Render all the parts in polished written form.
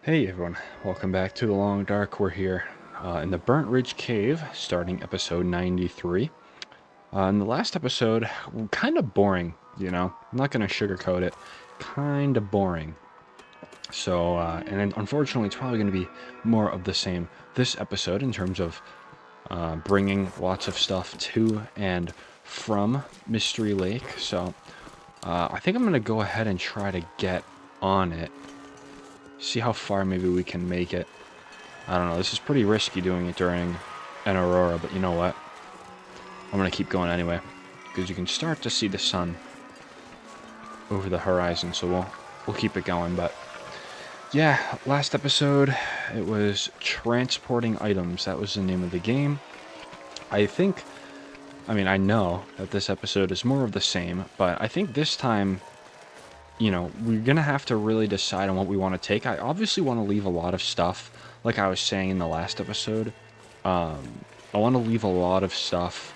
Hey everyone, welcome back to The Long Dark. We're here in the Burnt Ridge Cave, starting episode 93. In the last episode, kind of boring, I'm not going to sugarcoat it. Kind of boring. So, and then unfortunately, it's probably going to be more of the same this episode in terms of bringing lots of stuff to and from Mystery Lake. So, I think I'm going to go ahead and try to get on it. See how far maybe we can make it. I don't know, this is pretty risky doing it during an aurora, but you know what? I'm gonna keep going anyway, because you can start to see the sun over the horizon, so we'll keep it going. But yeah, last episode, it was transporting items. That was the name of the game. I know that this episode is more of the same, but I think this time, we're gonna have to really decide on what we want to take. I obviously want to leave a lot of stuff, like I was saying in the last episode. I want to leave a lot of stuff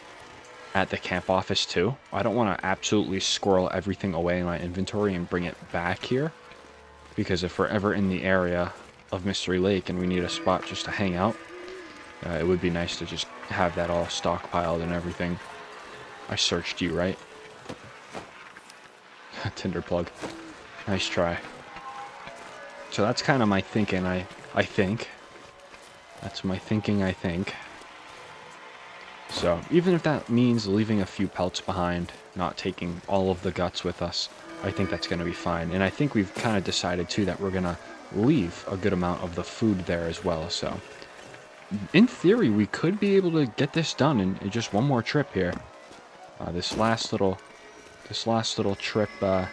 at the camp office too. I don't want to absolutely squirrel everything away in my inventory and bring it back here, because if we're ever in the area of Mystery Lake and we need a spot just to hang out, it would be nice to just have that all stockpiled and everything. I searched you, right? Tinder plug. Nice try. So that's kind of my thinking, I think. That's my thinking, I think. So, even if that means leaving a few pelts behind, not taking all of the guts with us, I think that's going to be fine. And I think we've kind of decided, too, that we're going to leave a good amount of the food there as well. So, in theory, we could be able to get this done in just one more trip here. This last little trip, that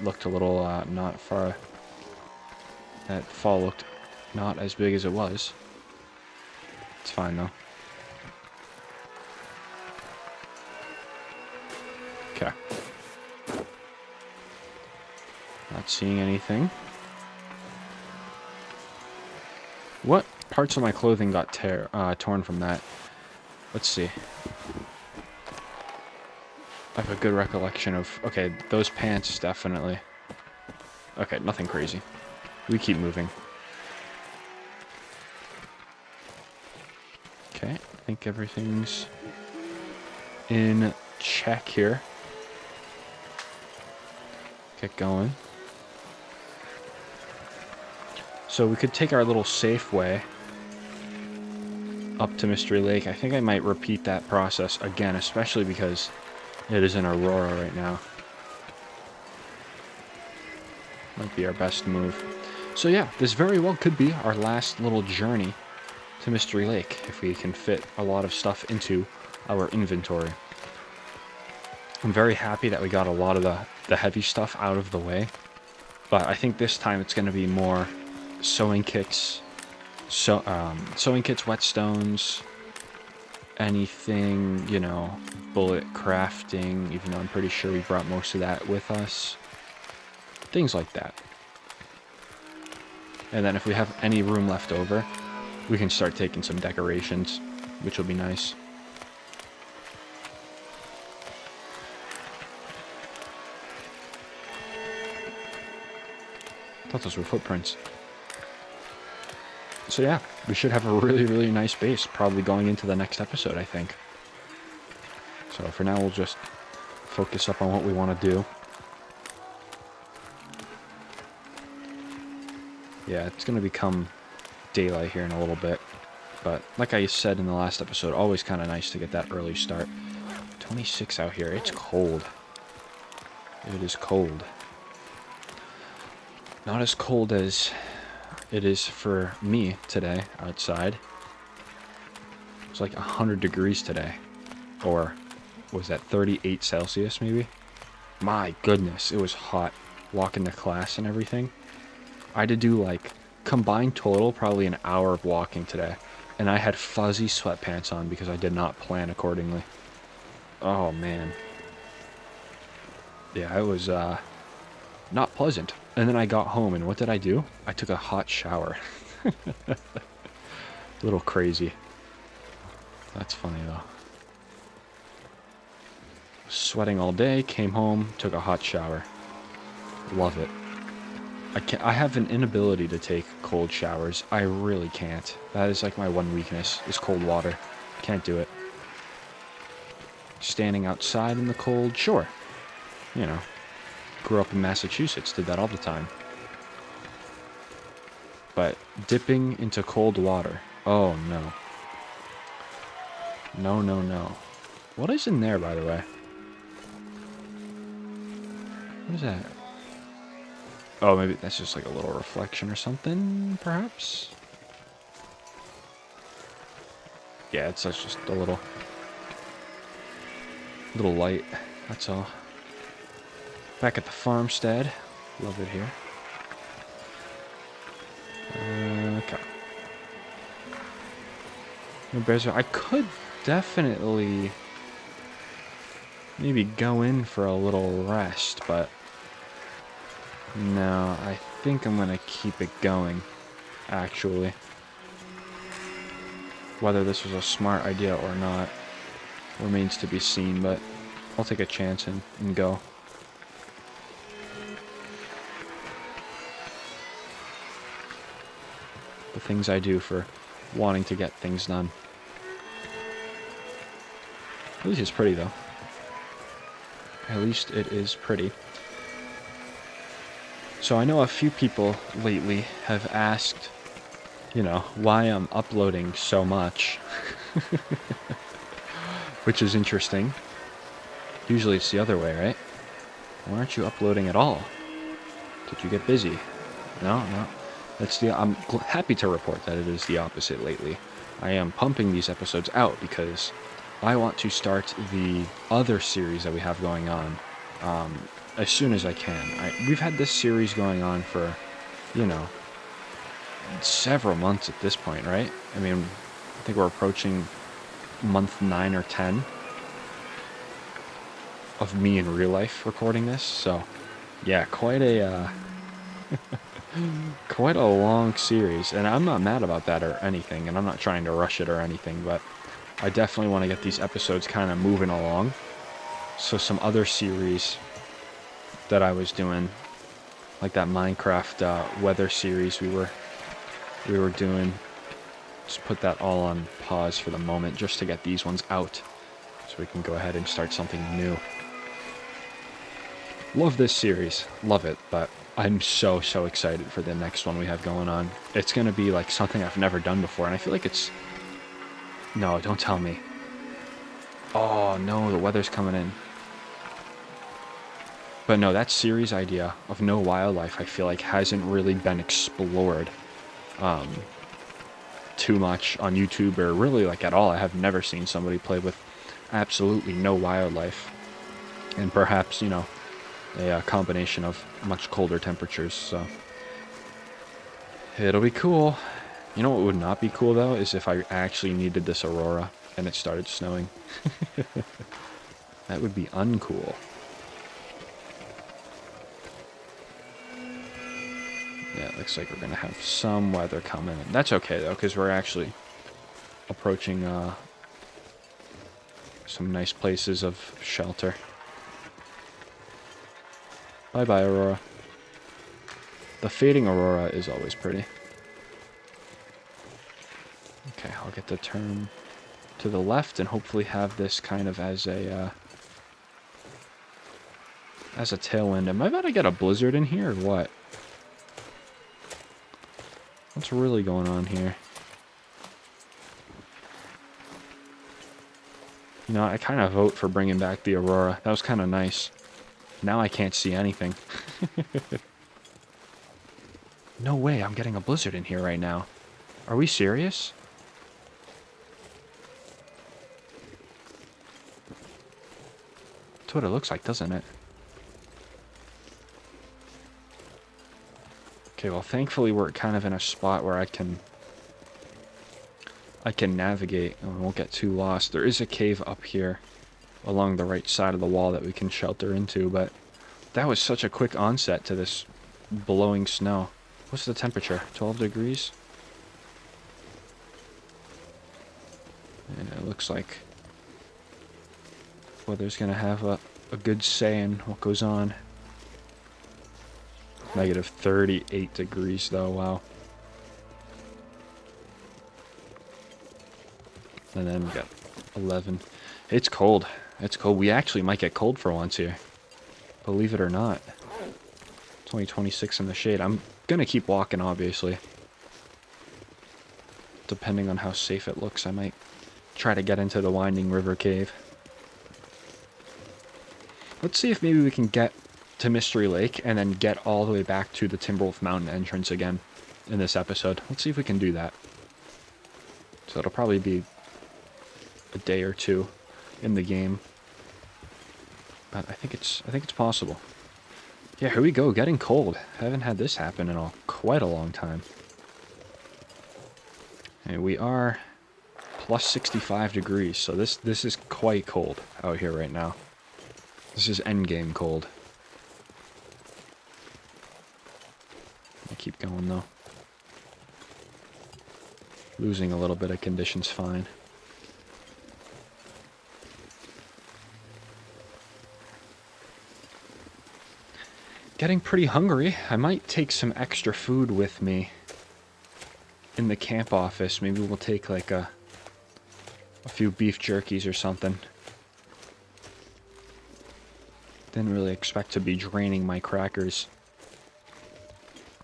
looked a little not far. That fall looked not as big as it was. It's fine, though. Okay. Not seeing anything. What parts of my clothing got torn from that? Let's see. I have a good recollection of... Okay, those pants, definitely. Okay, nothing crazy. We keep moving. Okay, I think everything's in check here. Get going. So we could take our little safe way up to Mystery Lake. I think I might repeat that process again, especially because it is an aurora right now. Might be our best move. So yeah, this very well could be our last little journey to Mystery Lake, if we can fit a lot of stuff into our inventory. I'm very happy that we got a lot of the heavy stuff out of the way, but I think this time it's going to be more sewing kits, whetstones, anything, bullet crafting, even though I'm pretty sure we brought most of that with us. Things like that. And then if we have any room left over, we can start taking some decorations, which will be nice. I thought those were footprints. So yeah, we should have a really, really nice base, probably going into the next episode, I think. So for now, we'll just focus up on what we want to do. Yeah, it's going to become daylight here in a little bit. But like I said in the last episode, always kind of nice to get that early start. 26 out here. It's cold. It is cold. Not as cold as it is for me today outside. It's like 100 degrees today. Or was that 38 Celsius maybe? My goodness, it was hot. Walking to class and everything. I had to do like combined total probably an hour of walking today. And I had fuzzy sweatpants on because I did not plan accordingly. Oh man. Yeah, it was not pleasant. And then I got home, and what did I do? I took a hot shower. A little crazy. That's funny, though. Sweating all day, came home, took a hot shower. Love it. I have an inability to take cold showers. I really can't. That is like my one weakness, is cold water. Can't do it. Standing outside in the cold, sure. You know, grew up in Massachusetts, did that all the time. But dipping into cold water, oh no. No, no, no. What is in there, by the way? What is that? Oh, maybe that's just like a little reflection or something, perhaps? Yeah, it's just a little light, that's all. Back at the farmstead. Love it here. Okay. No bears. I could definitely maybe go in for a little rest, but no, I think I'm gonna keep it going, actually. Whether this was a smart idea or not remains to be seen, but I'll take a chance and go. The things I do for wanting to get things done. At least it's pretty, though. At least it is pretty. So I know a few people lately have asked, you know, why I'm uploading so much. Which is interesting. Usually it's the other way, right? Why aren't you uploading at all? Did you get busy? No, no. I'm happy to report that it is the opposite lately. I am pumping these episodes out because I want to start the other series that we have going on as soon as I can. We've had this series going on for, you know, several months at this point, right? I mean, I think we're approaching month 9 or 10 of me in real life recording this. So, yeah, quite a quite a long series, and I'm not mad about that or anything, and I'm not trying to rush it or anything, but I definitely want to get these episodes kind of moving along. So some other series that I was doing, like that Minecraft weather series we were doing, just put that all on pause for the moment just to get these ones out so we can go ahead and start something new. Love this series, love it, but I'm so excited for the next one we have going on. It's going to be like something I've never done before, and I feel like it's... No, don't tell me. Oh no, the weather's coming in. But no, that series idea of no wildlife, I feel like hasn't really been explored too much on YouTube, or really like at all. I have never seen somebody play with absolutely no wildlife. And perhaps, you know, a combination of much colder temperatures, so it'll be cool. You know what would not be cool, though, is if I actually needed this aurora and it started snowing. That would be uncool. Yeah, it looks like we're going to have some weather coming. That's okay, though, because we're actually approaching some nice places of shelter. Bye-bye, aurora. The fading aurora is always pretty. Okay, I'll get the turn to the left and hopefully have this kind of as a tailwind. Am I about to get a blizzard in here or what? What's really going on here? You know, I kind of vote for bringing back the aurora. That was kind of nice. Now I can't see anything. No way, I'm getting a blizzard in here right now. Are we serious? That's what it looks like, doesn't it? Okay, well, thankfully we're kind of in a spot where I can navigate and we won't get too lost. There is a cave up here along the right side of the wall that we can shelter into, but that was such a quick onset to this blowing snow. What's the temperature? 12 degrees? And it looks like weather's gonna have a good say in what goes on. Negative 38 degrees though, wow. And then we got 11. It's cold. It's cold. We actually might get cold for once here. Believe it or not. It's only 26 in the shade. I'm gonna keep walking, obviously. Depending on how safe it looks, I might try to get into the Winding River Cave. Let's see if maybe we can get to Mystery Lake and then get all the way back to the Timberwolf Mountain entrance again in this episode. Let's see if we can do that. So it'll probably be a day or two in the game. But I think it's possible. Yeah, here we go, getting cold. I haven't had this happen in quite a long time. And we are plus 65 degrees, so this is quite cold out here right now. This is endgame cold. I keep going though. Losing a little bit of condition's fine. Getting pretty hungry. I might take some extra food with me in the camp office. Maybe we'll take like a few beef jerkies or something. Didn't really expect to be draining my crackers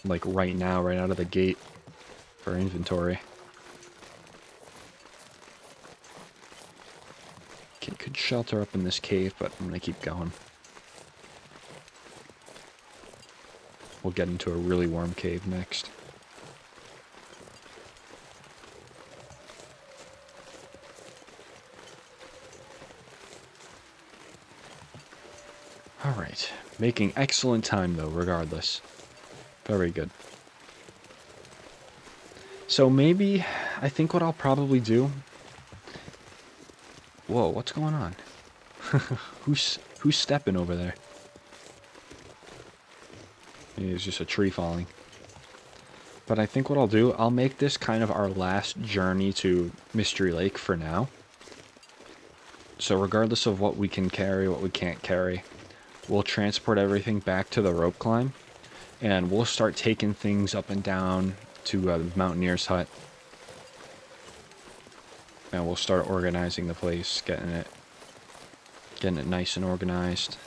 like right now, right out of the gate for inventory. Okay, could shelter up in this cave, but I'm gonna keep going. We'll get into a really warm cave next. Alright, making excellent time though, regardless. Very good. So maybe, I think what I'll probably do... Whoa, what's going on? Who's stepping over there? Maybe it's just a tree falling. But I think what I'll do, I'll make this kind of our last journey to Mystery Lake for now. So regardless of what we can carry, what we can't carry, we'll transport everything back to the rope climb. And we'll start taking things up and down to the Mountaineer's hut. And we'll start organizing the place, getting it nice and organized.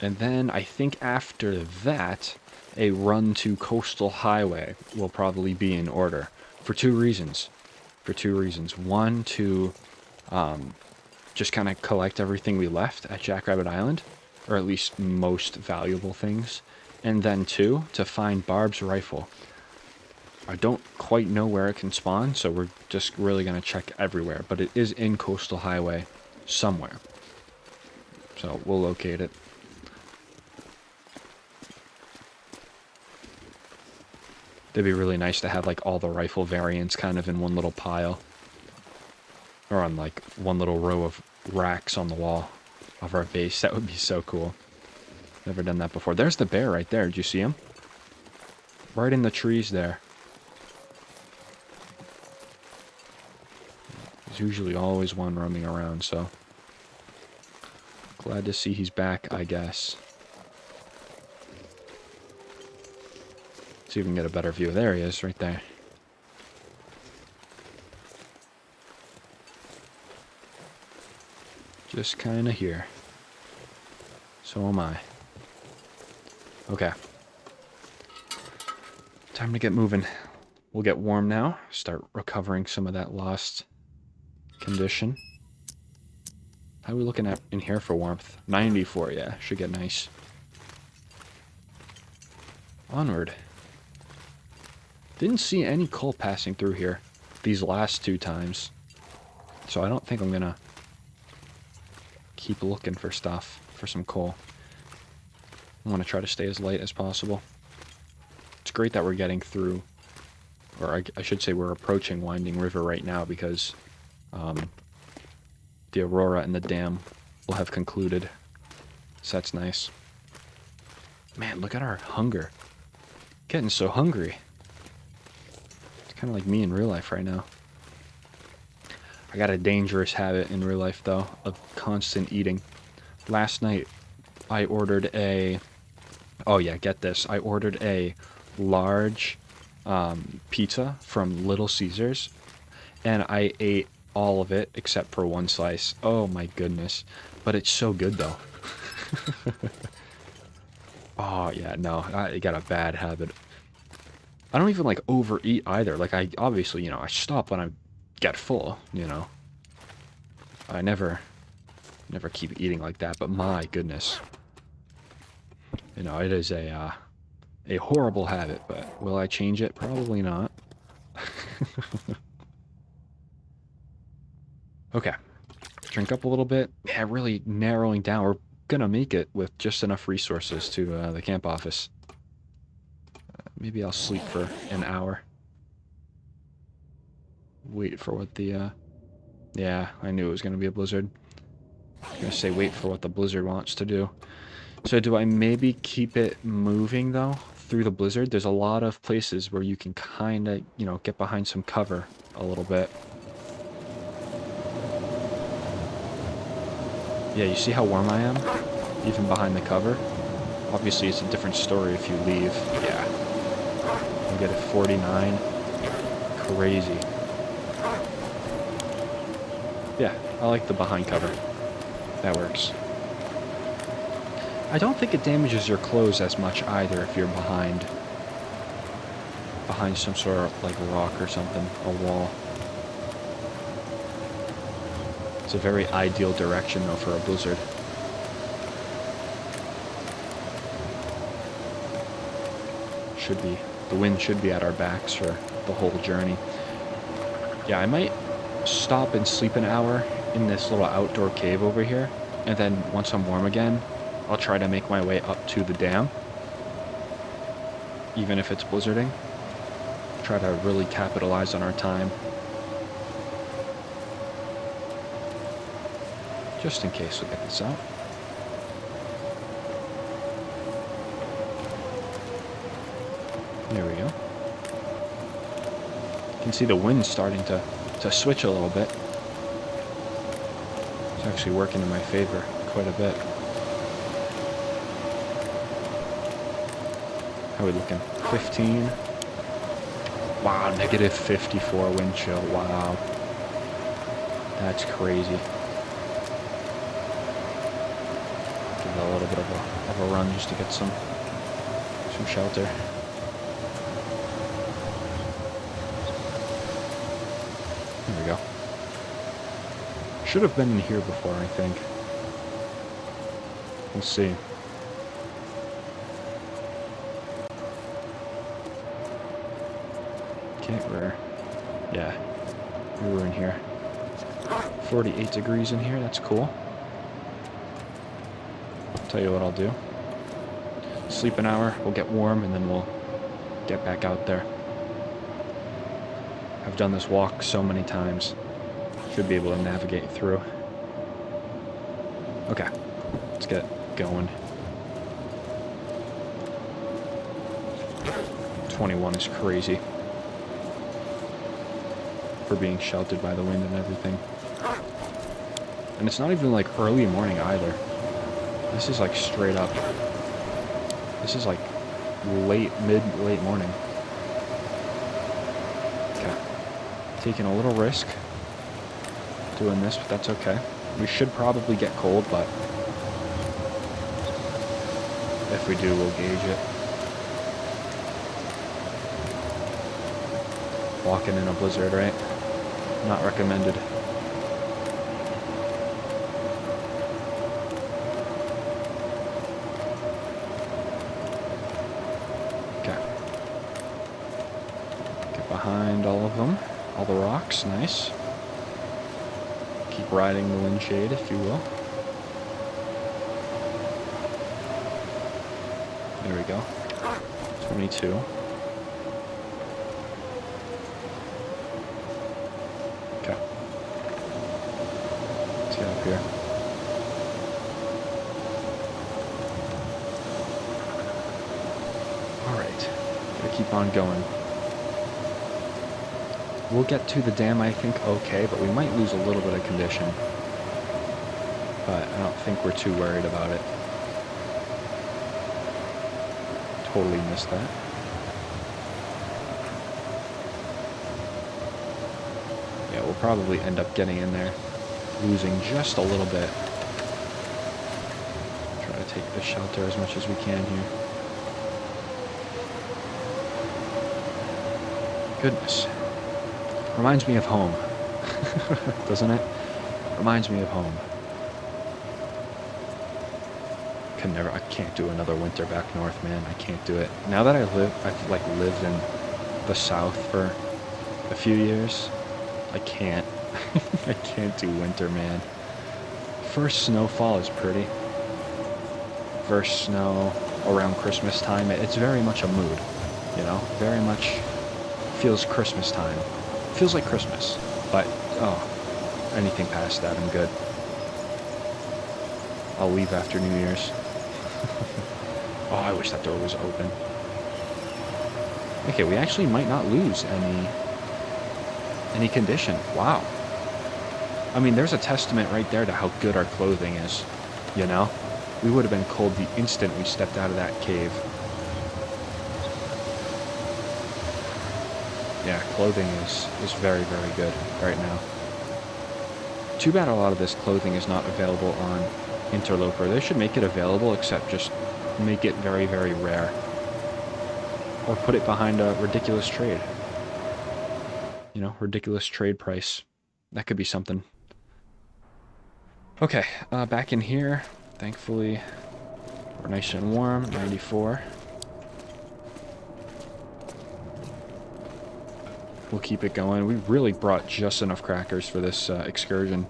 And then I think after that, a run to Coastal Highway will probably be in order. For two reasons. One, to just kind of collect everything we left at Jackrabbit Island. Or at least most valuable things. And then two, to find Barb's rifle. I don't quite know where it can spawn, so we're just really going to check everywhere. But it is in Coastal Highway somewhere. So we'll locate it. It'd be really nice to have like all the rifle variants kind of in one little pile. Or on like one little row of racks on the wall of our base. That would be so cool. Never done that before. There's the bear right there. Did you see him? Right in the trees there. There's usually always one roaming around, so... Glad to see he's back, I guess. See if we can get a better view. There he is, right there. Just kind of here. So am I. Okay. Time to get moving. We'll get warm now. Start recovering some of that lost condition. How are we looking at in here for warmth? 94, yeah. Should get nice. Onward. Didn't see any coal passing through here these last two times. So I don't think I'm gonna keep looking for stuff, for some coal. I want to try to stay as light as possible. It's great that we're getting through, or I should say we're approaching Winding River right now because the Aurora and the dam will have concluded. So that's nice. Man, look at our hunger. Getting so hungry. It's kind of like me in real life right now. I got a dangerous habit in real life, though, of constant eating. Last night, I ordered a Oh yeah, get this. I ordered a large pizza from Little Caesars, and I ate all of it except for one slice. Oh my goodness. But it's so good though. Oh yeah, no, I got a bad habit. I don't even like overeat either. Like I obviously, I stop when I get full, I never keep eating like that, but my goodness. It is a horrible habit, but will I change it? Probably not. Okay. Drink up a little bit. Yeah, really narrowing down. We're gonna make it with just enough resources to the camp office. Maybe I'll sleep for an hour. Wait for what the, yeah, I knew it was gonna be a blizzard. I was gonna say wait for what the blizzard wants to do. So do I maybe keep it moving, though, through the blizzard? There's a lot of places where you can kind of, get behind some cover a little bit. Yeah, you see how warm I am? Even behind the cover? Obviously, it's a different story if you leave. Yeah. You get a 49. Crazy. Yeah, I like the behind cover. That works. I don't think it damages your clothes as much either if you're behind some sort of like rock or something, a wall. It's a very ideal direction though for a blizzard. The wind should be at our backs for the whole journey. Yeah, I might stop and sleep an hour in this little outdoor cave over here, and then once I'm warm again, I'll try to make my way up to the dam, even if it's blizzarding. Try to really capitalize on our time. Just in case we'll get this out. There we go. You can see the wind starting to switch a little bit. It's actually working in my favor quite a bit. How are we looking? 15. Wow, negative 54 wind chill. Wow. That's crazy. Give it a little bit of a run just to get some shelter. There we go. Should have been in here before, I think. We'll see. Okay, yeah, we were in here. 48 degrees in here, that's cool. I'll tell you what I'll do. Sleep an hour, we'll get warm, and then we'll get back out there. I've done this walk so many times. Should be able to navigate through. Okay, let's get going. 21 is crazy. For being sheltered by the wind and everything. And it's not even like early morning either. This is like straight up. This is like late morning. Okay. Taking a little risk doing this, but that's okay. We should probably get cold, but if we do, we'll gauge it. Walking in a blizzard, right? Not recommended. Okay. Get behind all of them. All the rocks, nice. Keep riding the wind shade, if you will. There we go. 22. Okay. Let's get up here. Alright. Gotta keep on going. We'll get to the dam, I think, okay, but we might lose a little bit of condition. But I don't think we're too worried about it. totally missed that. Yeah, we'll probably end up getting in there, losing just a little bit. Try to take the shelter as much as we can here. Goodness. Reminds me of home. Doesn't it? Reminds me of home. I can't do another winter back north, man. I can't do it. Now that I've like lived in the South for a few years, I can't. I can't do winter, man. First snowfall is pretty. First snow around Christmas time, it's very much a mood, you know? Very much feels Christmas time. Feels like Christmas, but, oh, anything past that, I'm good. I'll leave after New Year's. Oh, I wish that door was open. Okay, we actually might not lose any condition. Wow. I mean, there's a testament right there to how good our clothing is, you know? We would have been cold the instant we stepped out of that cave. Yeah, clothing is very, very good right now. Too bad a lot of this clothing is not available on Interloper. They should make it available, except just make it very, very rare. Or put it behind a ridiculous trade. You know, ridiculous trade price. That could be something. Okay, back in here. Thankfully, we're nice and warm. 94. We'll keep it going. We really brought just enough crackers for this excursion.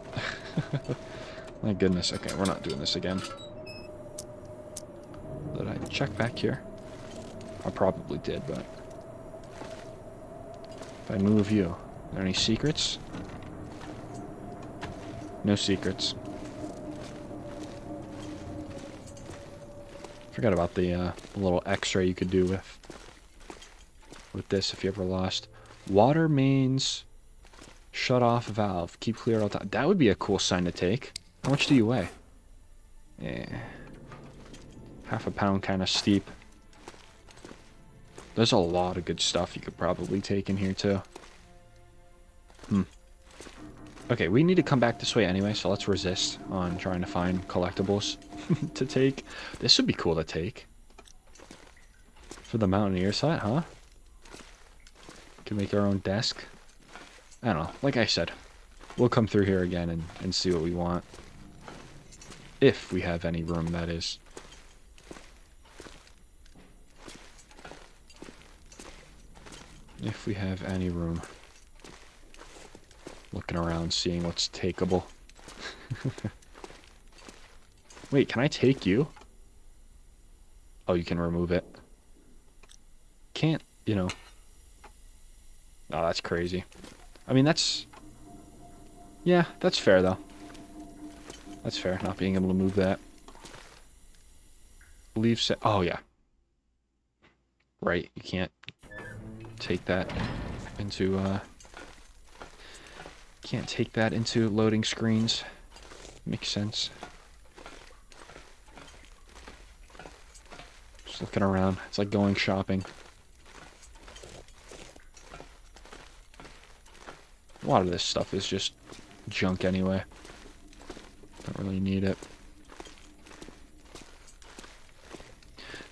My goodness. Okay, we're not doing this again. Did I check back here? I probably did, but... If I move you, are there any secrets? No secrets. Forgot about the little X-ray you could do with this if you ever lost. Water mains shut off valve. Keep clear at all time. That would be a cool sign to take. How much do you weigh? Yeah. Half a pound, kind of steep. There's a lot of good stuff you could probably take in here too. Okay, we need to come back this way anyway, so let's resist on trying to find collectibles to take. This would be cool to take. For the Mountaineer's hut, huh? Can make our own desk. I don't know. Like I said, we'll come through here again and see what we want. If we have any room, that is. If we have any room. Looking around, seeing what's takeable. Wait, can I take you? Oh, you can remove it. Can't, you know. Oh, that's crazy. I mean, that's... Yeah, that's fair, though. That's fair, not being able to move that. Leave set... Oh, yeah. Right, you can't take that into, Can't take that into loading screens. Makes sense. Just looking around. It's like going shopping. A lot of this stuff is just junk anyway. Don't really need it.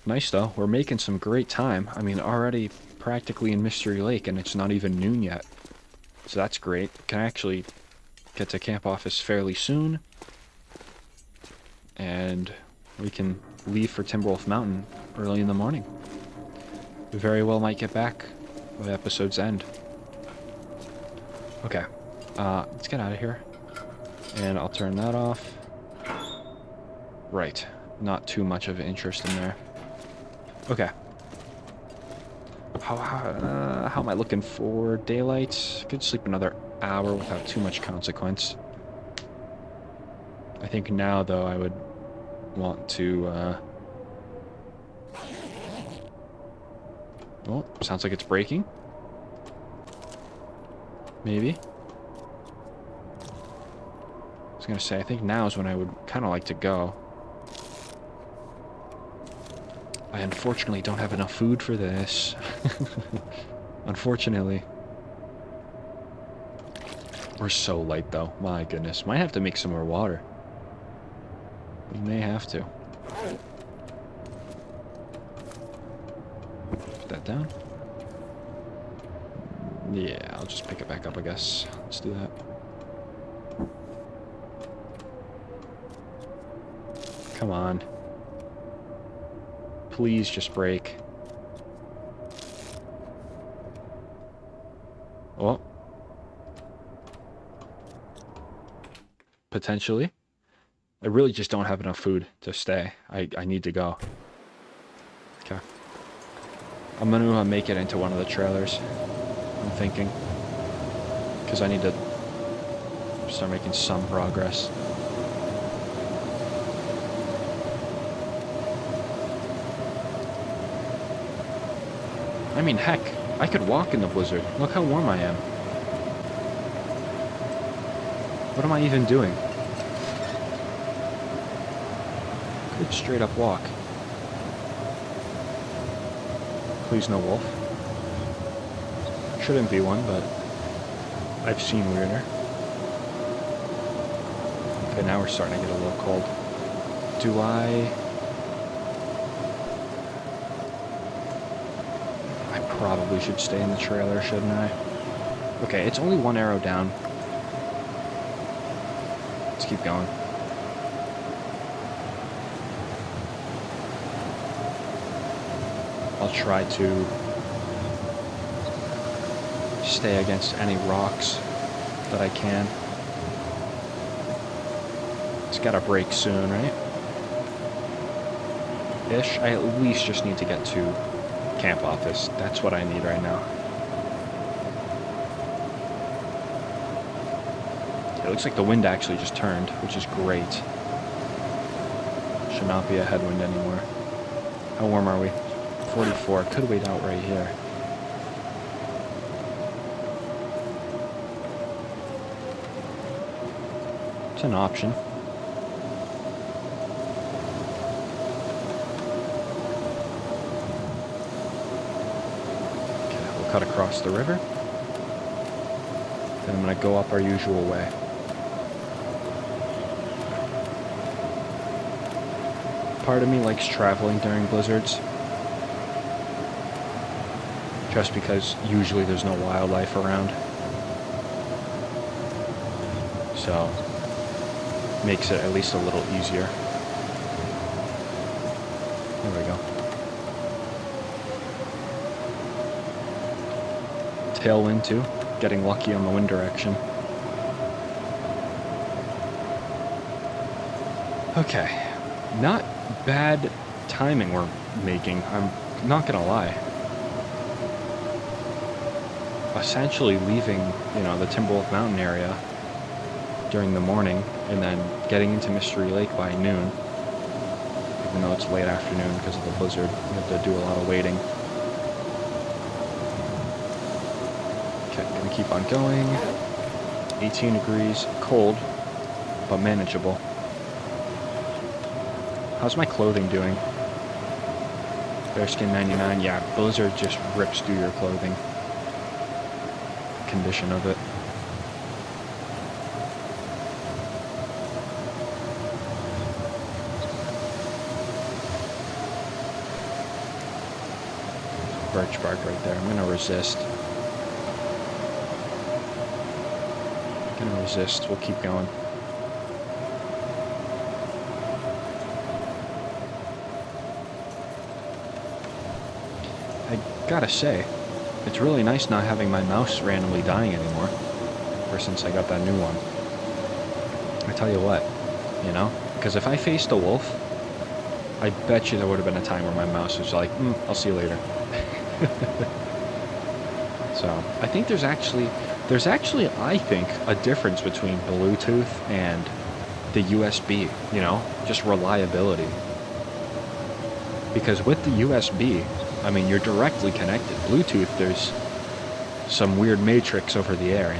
Nice though. We're making some great time. I mean, already practically in Mystery Lake and it's not even noon yet. So that's great. Can actually get to camp office fairly soon. And we can leave for Timberwolf Mountain early in the morning. We very well might get back by the episode's end. Okay. Let's get out of here. And I'll turn that off. Right. Not too much of an interest in there. Okay. How am I looking for daylight? Could sleep another hour without too much consequence. I think now, though, I would want to... Oh, sounds like it's breaking. Maybe. I was going to say, I think now is when I would kind of like to go. I unfortunately don't have enough food for this. Unfortunately. We're so light, though. My goodness. Might have to make some more water. We may have to. Put that down. Yeah, I'll just pick it back up, I guess. Let's do that. Come on. Please just break. Oh. Potentially. I really just don't have enough food to stay. I need to go. Okay. I'm gonna make it into one of the trailers. I'm thinking. Because I need to start making some progress. I mean, heck, I could walk in the blizzard. Look how warm I am. What am I even doing? Could straight up walk. Please no wolf. Shouldn't be one, but I've seen weirder. Okay, now we're starting to get a little cold. Do I probably should stay in the trailer, shouldn't I? Okay, it's only one arrow down. Let's keep going. I'll try to stay against any rocks that I can. It's gotta break soon, right? Ish. I at least just need to get to camp office. That's what I need right now. It looks like the wind actually just turned, which is great. Should not be a headwind anymore. How warm are we? 44. Could wait out right here. It's an option. Okay, we'll cut across the river. Then I'm going to go up our usual way. Part of me likes traveling during blizzards. Just because usually there's no wildlife around. So, makes it at least a little easier. There we go. Tailwind too, getting lucky on the wind direction. Okay, not bad timing we're making, I'm not gonna lie. Essentially leaving, the Timberwolf Mountain area during the morning, and then getting into Mystery Lake by noon, even though it's late afternoon because of the blizzard. We have to do a lot of waiting. Okay, gonna keep on going. 18 degrees, cold, but manageable. How's my clothing doing? Bearskin 99, yeah, blizzard just rips through your clothing. Condition of it. Birch bark right there. I'm gonna resist. We'll keep going. I gotta say, it's really nice not having my mouse randomly dying anymore. Ever since I got that new one. I tell you what, because if I faced a wolf, I bet you there would have been a time where my mouse was like, I'll see you later. So, I think there's actually, I think, a difference between Bluetooth and the USB, just reliability. Because with the USB, I mean, you're directly connected. Bluetooth, there's some weird matrix over the air,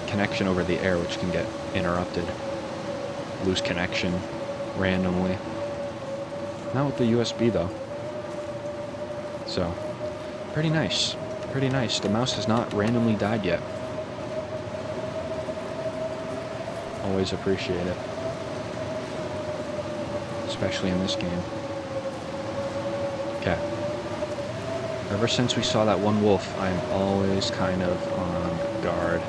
connection over the air, which can get interrupted. Lose connection randomly. Not with the USB, though. So, pretty nice. Pretty nice. The mouse has not randomly died yet. Always appreciate it. Especially in this game. Okay. Ever since we saw that one wolf, I'm always kind of on guard.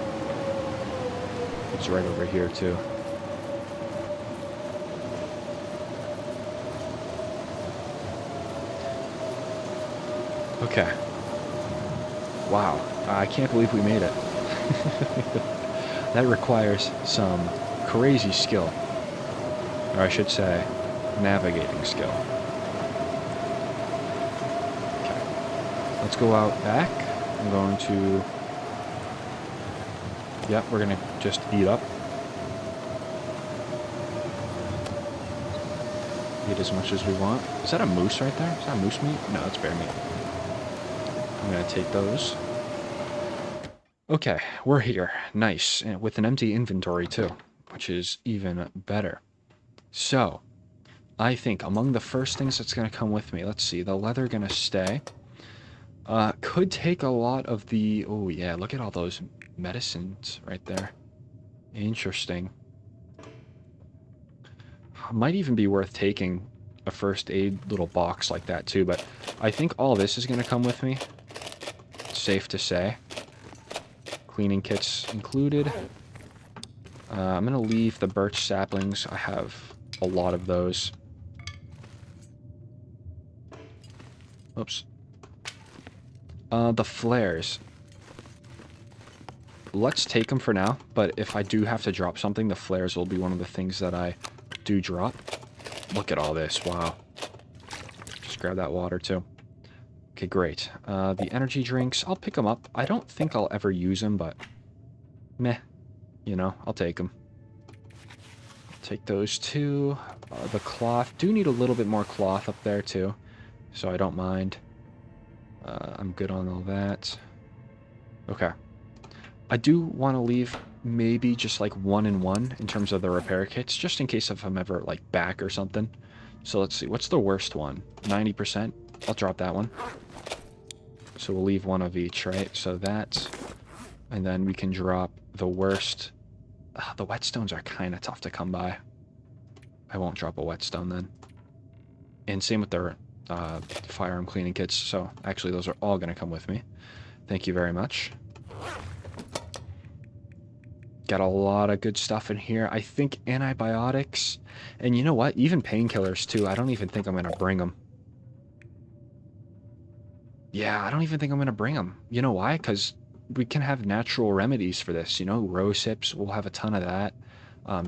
It's right over here, too. Okay. Wow. I can't believe we made it. That requires some crazy skill. Or I should say, navigating skill. Okay. Let's go out back. I'm going to... Yep, we're going to just eat up. Eat as much as we want. Is that a moose right there? Is that moose meat? No, it's bear meat. I'm going to take those. Okay, we're here. Nice. And with an empty inventory, too, which is even better. So, I think among the first things that's going to come with me, let's see, the leather going to stay. Could take a lot of the... Oh, yeah, look at all those medicines right there. Interesting. Might even be worth taking a first aid little box like that, too, but I think all this is going to come with me. Safe to say. Cleaning kits included. I'm going to leave the birch saplings. I have a lot of those. Oops. The flares. Let's take them for now, but if I do have to drop something, the flares will be one of the things that I do drop. Look at all this. Wow. Just grab that water, too. Okay, great. The energy drinks, I'll pick them up. I don't think I'll ever use them, but meh. You know, I'll take them. Take those, too. The cloth. Do need a little bit more cloth up there, too, so I don't mind. I'm good on all that. Okay. I do want to leave maybe just like 1 and 1 in terms of the repair kits, just in case if I'm ever like back or something. So let's see, what's the worst one? 90%? I'll drop that one. So we'll leave 1 of each, right? So that, and then we can drop the worst. The whetstones are kind of tough to come by. I won't drop a whetstone then. And same with the firearm cleaning kits. So actually those are all going to come with me. Thank you very much. Got a lot of good stuff in here. I think antibiotics. And you know what? Even painkillers, too. I don't even think I'm going to bring them. Yeah, I don't even think I'm going to bring them. You know why? Because we can have natural remedies for this. You know, rose hips, we'll have a ton of that.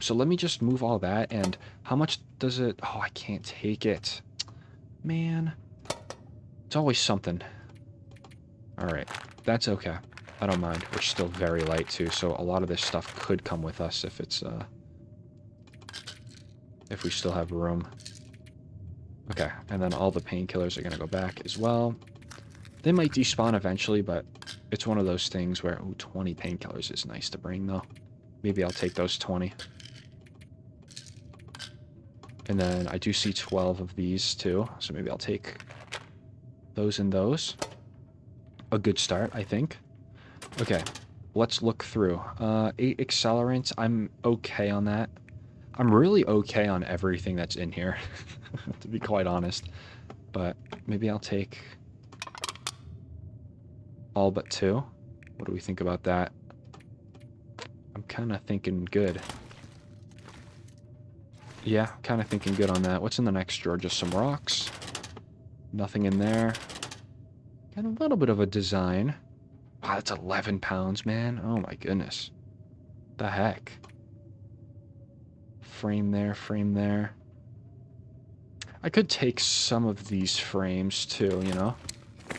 So let me just move all that. And how much does it... Oh, I can't take it. Man. It's always something. All right. That's okay. I don't mind. We're still very light, too, so a lot of this stuff could come with us if it's, if we still have room. Okay, and then all the painkillers are going to go back as well. They might despawn eventually, but it's one of those things where, ooh, 20 painkillers is nice to bring, though. Maybe I'll take those 20. And then I do see 12 of these, too, so maybe I'll take those and those. A good start, I think. Okay, let's look through. 8 accelerants, I'm okay on that. I'm really okay on everything that's in here, to be quite honest. But maybe I'll take all but 2. What do we think about that? I'm kind of thinking good. Yeah, kind of thinking good on that. What's in the next drawer? Just some rocks. Nothing in there. Got a little bit of a design. Wow, that's 11 pounds, man. Oh my goodness. The heck? Frame there, frame there. I could take some of these frames too, you know?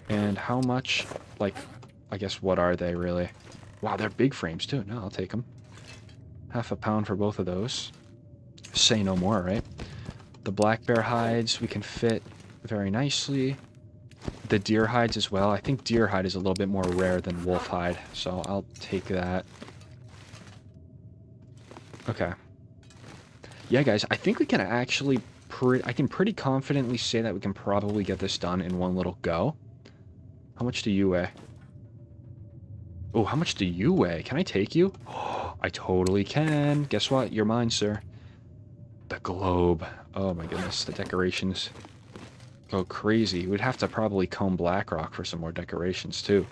And how much, like, I guess what are they really? Wow, they're big frames too. No, I'll take them. £0.5 pound for both of those. Say no more, right? The black bear hides we can fit very nicely. The deer hides as well. I think deer hide is a little bit more rare than wolf hide, so I'll take that. Okay. Yeah, guys, I think we can actually... I can pretty confidently say that we can probably get this done in one little go. How much do you weigh? Oh, how much do you weigh? Can I take you? Oh, I totally can. Guess what? You're mine, sir. The globe. Oh my goodness, the decorations go crazy. We'd have to probably comb Blackrock for some more decorations too,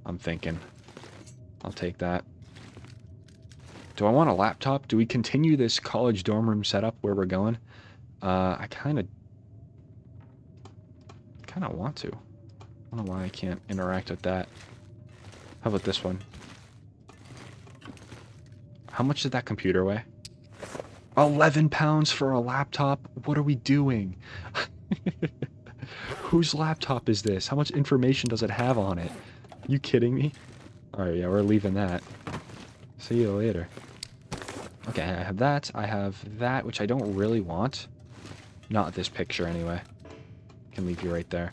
I'm thinking. I'll take that. Do I want a laptop? Do we continue this college dorm room setup where we're going? I kind of want to. I don't know why I can't interact with that. How about this one? How much did that computer weigh? 11 pounds for a laptop? What are we doing? Whose laptop is this? How much information does it have on it? You kidding me? Alright, yeah, we're leaving that. See you later. Okay, I have that, which I don't really want. Not this picture, anyway. Can leave you right there.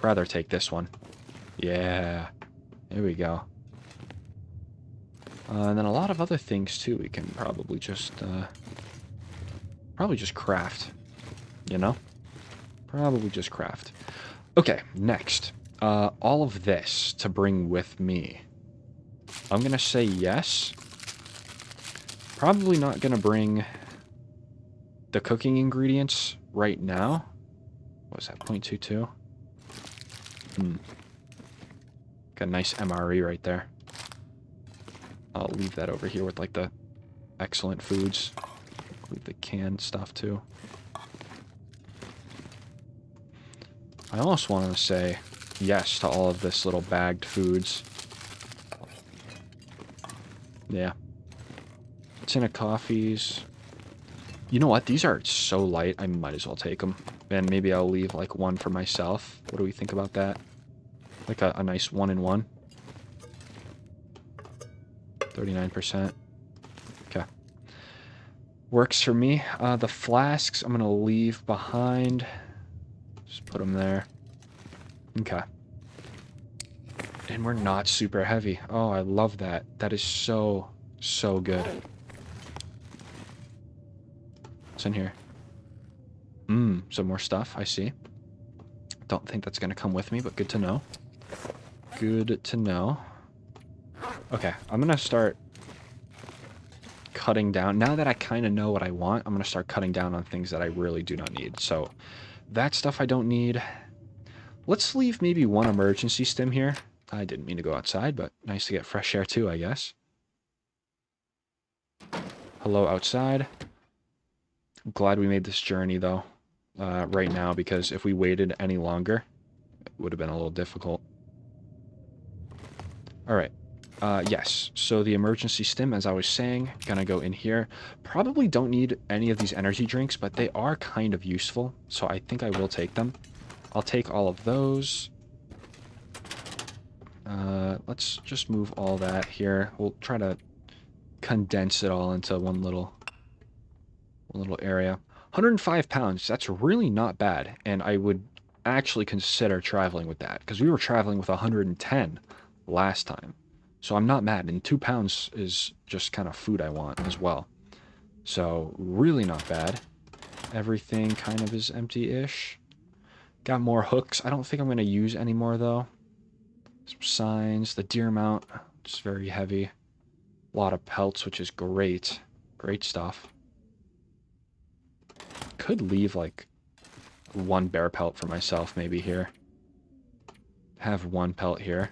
Rather take this one. Yeah. There we go. And then a lot of other things, too, we can probably just craft. You know? Probably just craft. Okay, next. All of this to bring with me. I'm gonna say yes. Probably not gonna bring the cooking ingredients right now. What was that, 0.22? Got a nice MRE right there. I'll leave that over here with, like, the excellent foods. Leave the canned stuff, too. I almost want to say yes to all of this little bagged foods. Yeah. Tin of coffees. You know what? These are so light, I might as well take them. And maybe I'll leave, like, one for myself. What do we think about that? Like a nice 1-in-1. 39%. Okay. Works for me. The flasks I'm going to leave behind. Just put them there. Okay. And we're not super heavy. Oh, I love that. That is so, so good. What's in here? Some more stuff, I see. Don't think that's going to come with me, but good to know. Good to know. Okay, I'm going to start cutting down. Now that I kind of know what I want, I'm going to start cutting down on things that I really do not need. So, that stuff I don't need. Let's leave maybe one emergency stim here. I didn't mean to go outside, but nice to get fresh air too, I guess. Hello outside. I'm glad we made this journey, though, right now, because if we waited any longer, it would have been a little difficult. Alright. Yes, so the emergency stim, as I was saying, gonna go in here. Probably don't need any of these energy drinks, but they are kind of useful, so I think I will take them. I'll take all of those. Let's just move all that here. We'll try to condense it all into one little area. 105 pounds, that's really not bad, and I would actually consider traveling with that, because we were traveling with 110 last time. So I'm not mad, and 2 pounds is just kind of food I want as well. So, really not bad. Everything kind of is empty-ish. Got more hooks. I don't think I'm going to use any more, though. Some signs. The deer mount, it's very heavy. A lot of pelts, which is great. Great stuff. Could leave, like, one bear pelt for myself, maybe, here. Have one pelt here.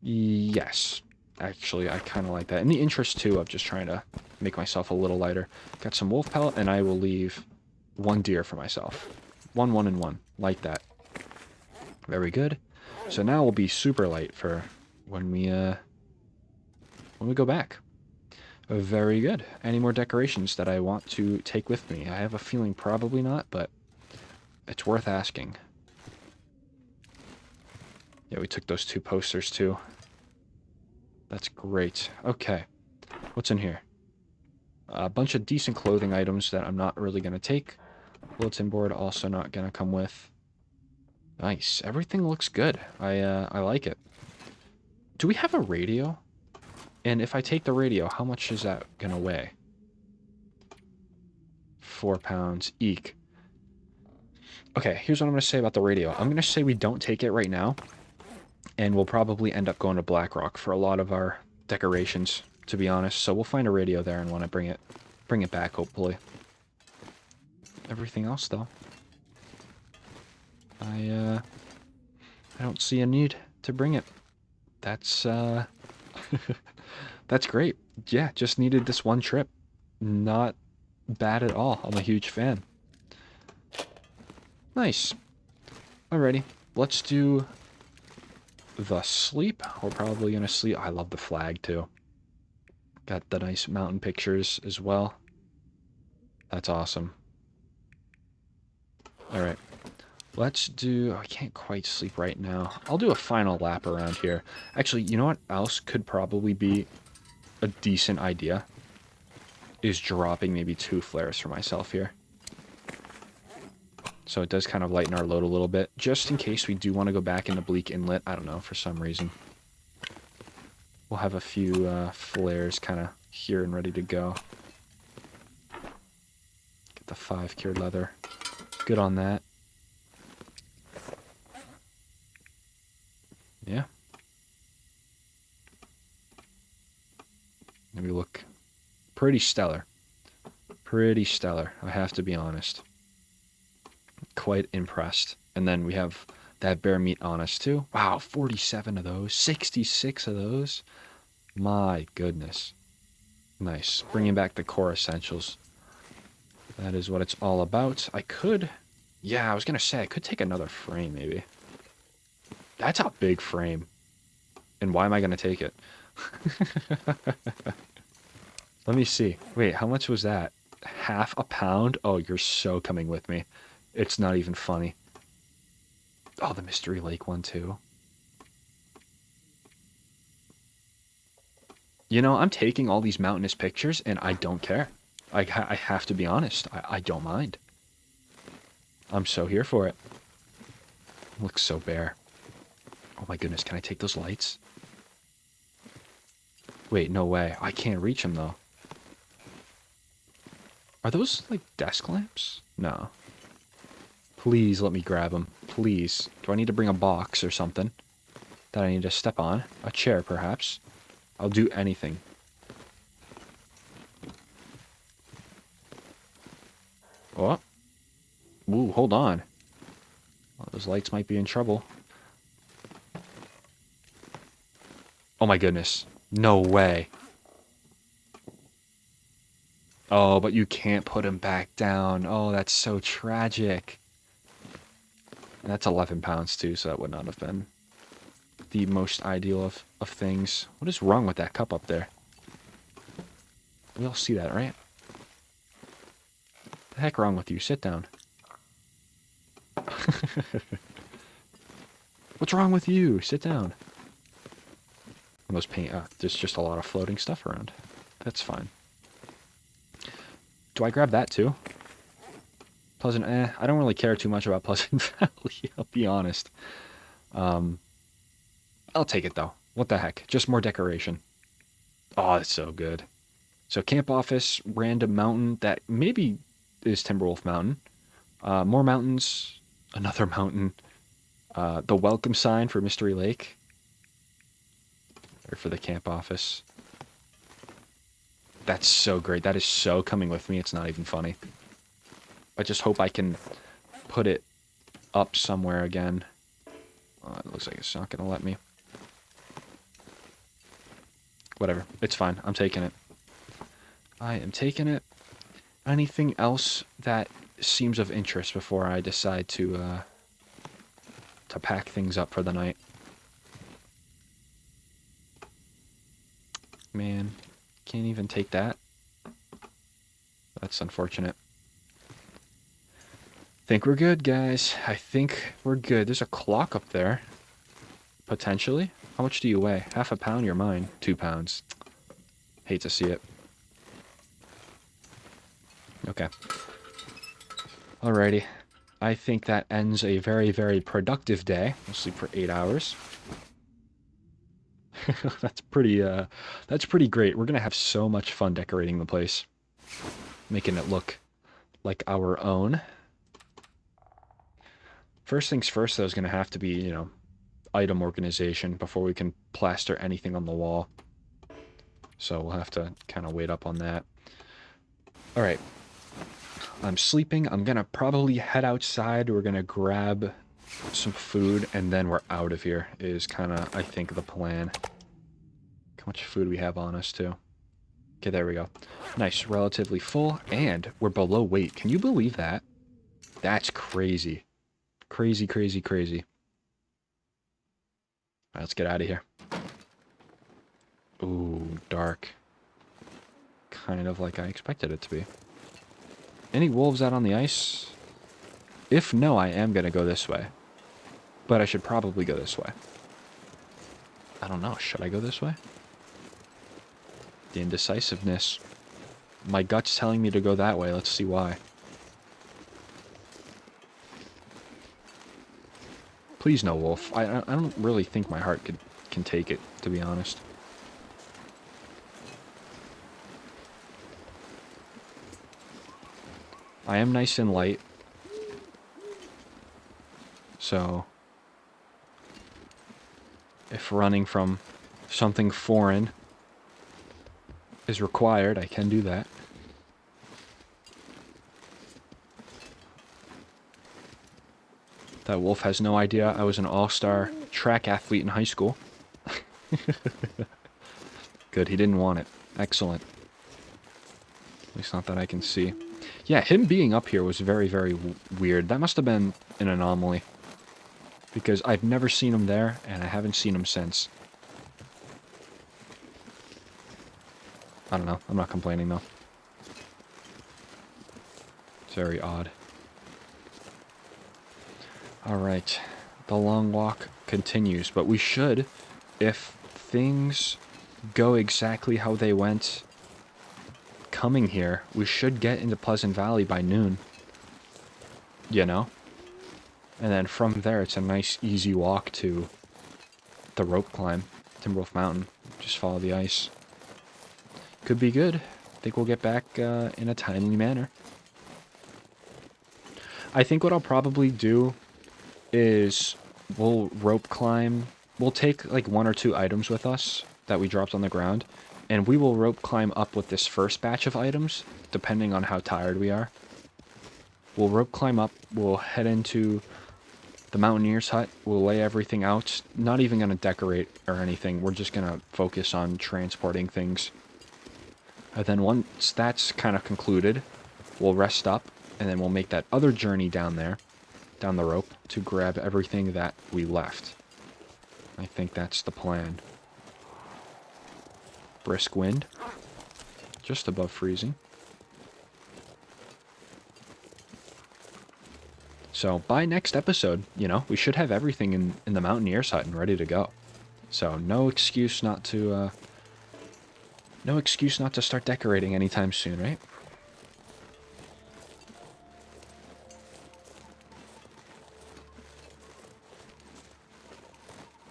Yes. Actually, I kind of like that. In the interest, too, of just trying to make myself a little lighter. Got some wolf pelt, and I will leave one deer for myself. 1-1-1. Like that. Very good. So now we'll be super light for when we go back. Very good. Any more decorations that I want to take with me? I have a feeling probably not, but it's worth asking. Yeah, we took those 2 posters too. That's great. Okay. What's in here? A bunch of decent clothing items that I'm not really going to take. Bulletin board also not going to come with. Nice. Everything looks good. I like it. Do we have a radio? And if I take the radio, how much is that going to weigh? 4 pounds. Eek. Okay, here's what I'm going to say about the radio. I'm going to say we don't take it right now, and we'll probably end up going to Blackrock for a lot of our decorations, to be honest. So we'll find a radio there and want to bring it back, hopefully. Everything else, though, I don't see a need to bring it. That's, that's great. Yeah, just needed this one trip. Not bad at all. I'm a huge fan. Nice. Alrighty, let's do the sleep. We're probably gonna sleep. I love the flag too. Got the nice mountain pictures as well. That's awesome. Alright, let's do... I can't quite sleep right now. I'll do a final lap around here. Actually, you know what else could probably be a decent idea? Is dropping maybe 2 flares for myself here. So it does kind of lighten our load a little bit, just in case we do want to go back into Bleak Inlet. I don't know, for some reason. We'll have a few flares kind of here and ready to go. Get the 5 cured leather. Good on that. Yeah. And we look pretty stellar. Pretty stellar, I have to be honest. Quite impressed. And then we have that bear meat on us too. Wow, 47 of those. 66 of those. My goodness. Nice. Bringing back the core essentials. That is what it's all about. I could... Yeah, I was going to say, I could take another frame, maybe. That's a big frame. And why am I going to take it? Let me see. Wait, how much was that? Half a pound? Oh, you're so coming with me. It's not even funny. Oh, the Mystery Lake one, too. You know, I'm taking all these mountainous pictures, and I don't care. I have to be honest. I don't mind. I'm so here for it. Looks so bare. Oh my goodness, can I take those lights? Wait, no way. I can't reach them, though. Are those, like, desk lamps? No. Please let me grab them. Please. Do I need to bring a box or something that I need to step on? A chair, perhaps? I'll do anything. Oh. Ooh, hold on. Well, those lights might be in trouble. Oh my goodness. No way. Oh, but you can't put him back down. Oh, that's so tragic. And that's 11 pounds too, so that would not have been the most ideal of things. What is wrong with that cup up there? We all see that, right? What the heck wrong with you? Sit down. What's wrong with you? Sit down. And those paint, there's just a lot of floating stuff around. That's fine. Do I grab that too? Pleasant, I don't really care too much about Pleasant Valley, I'll be honest. I'll take it though. What the heck? Just more decoration. Oh, it's so good. So camp office, random mountain, that maybe is Timberwolf Mountain. More mountains, another mountain. The welcome sign for Mystery Lake. Or for the camp office. That's so great. That is so coming with me. It's not even funny. I just hope I can put it up somewhere again. It looks like it's not going to let me. Whatever. It's fine. I'm taking it. I am taking it. Anything else that seems of interest before I decide to pack things up for the night? Man, can't even take that. That's unfortunate. Think we're good, guys. I think we're good. There's a clock up there. Potentially. How much do you weigh? Half a pound? You're mine. 2 pounds. Hate to see it. Okay. Alrighty. I think that ends a very, very productive day. We'll sleep for 8 hours. That's pretty great. We're gonna have so much fun decorating the place. Making it look like our own. First things first, there's going to have to be, item organization before we can plaster anything on the wall. So we'll have to kind of wait up on that. All right. I'm sleeping. I'm going to probably head outside. We're going to grab some food, and then we're out of here is kind of, I think, the plan. How much food we have on us, too. Okay, there we go. Nice, relatively full, and we're below weight. Can you believe that? That's crazy. Crazy, crazy, crazy. All right, let's get out of here. Ooh, dark. Kind of like I expected it to be. Any wolves out on the ice? If no, I am going to go this way. But I should probably go this way. I don't know. Should I go this way? The indecisiveness. My gut's telling me to go that way. Let's see why. Please no wolf. I don't really think my heart can take it, to be honest. I am nice and light. So, if running from something foreign is required, I can do that. That wolf has no idea I was an all-star track athlete in high school. Good, he didn't want it. Excellent. At least not that I can see. Yeah, him being up here was very, very weird. That must have been an anomaly. Because I've never seen him there, and I haven't seen him since. I don't know. I'm not complaining, though. It's very odd. Alright. The long walk continues, but we should, if things go exactly how they went coming here, we should get into Pleasant Valley by noon. You know? And then from there, it's a nice, easy walk to the rope climb, Timberwolf Mountain. Just follow the ice. Could be good. I think we'll get back in a timely manner. I think what I'll probably do is we'll rope climb. We'll take like 1 or 2 items with us that we dropped on the ground, and we will rope climb up with this first batch of items, depending on how tired we are. We'll rope climb up. We'll head into the Mountaineer's hut. We'll lay everything out. Not even going to decorate or anything. We're just going to focus on transporting things. And then once that's kind of concluded, we'll rest up, and then we'll make that other journey down there, down the rope, to grab everything that we left. I think that's the plan. Brisk wind. Just above freezing. So by next episode, we should have everything in the Mountaineer's hut and ready to go. So no excuse not to start decorating anytime soon, right?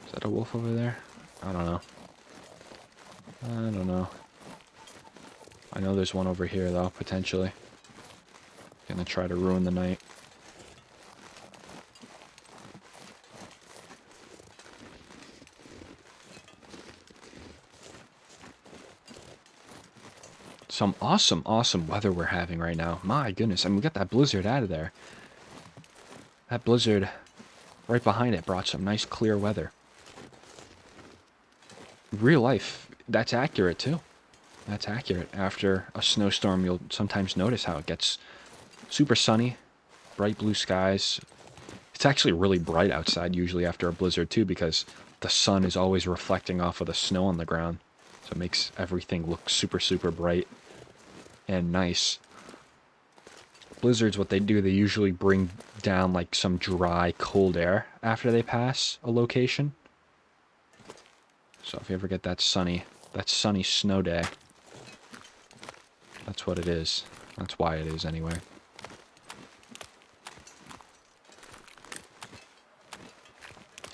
Is that a wolf over there? I don't know. I know there's one over here, though, potentially. Gonna try to ruin the night. Some awesome, awesome weather we're having right now. My goodness, we got that blizzard out of there. That blizzard right behind it brought some nice clear weather. Real life, that's accurate too. That's accurate. After a snowstorm, you'll sometimes notice how it gets super sunny, bright blue skies. It's actually really bright outside usually after a blizzard too, because the sun is always reflecting off of the snow on the ground. So it makes everything look super, super bright and nice. Blizzards, what they do, they usually bring down like some dry, cold air after they pass a location. So if you ever get that sunny snow day, that's what it is. That's why it is anyway.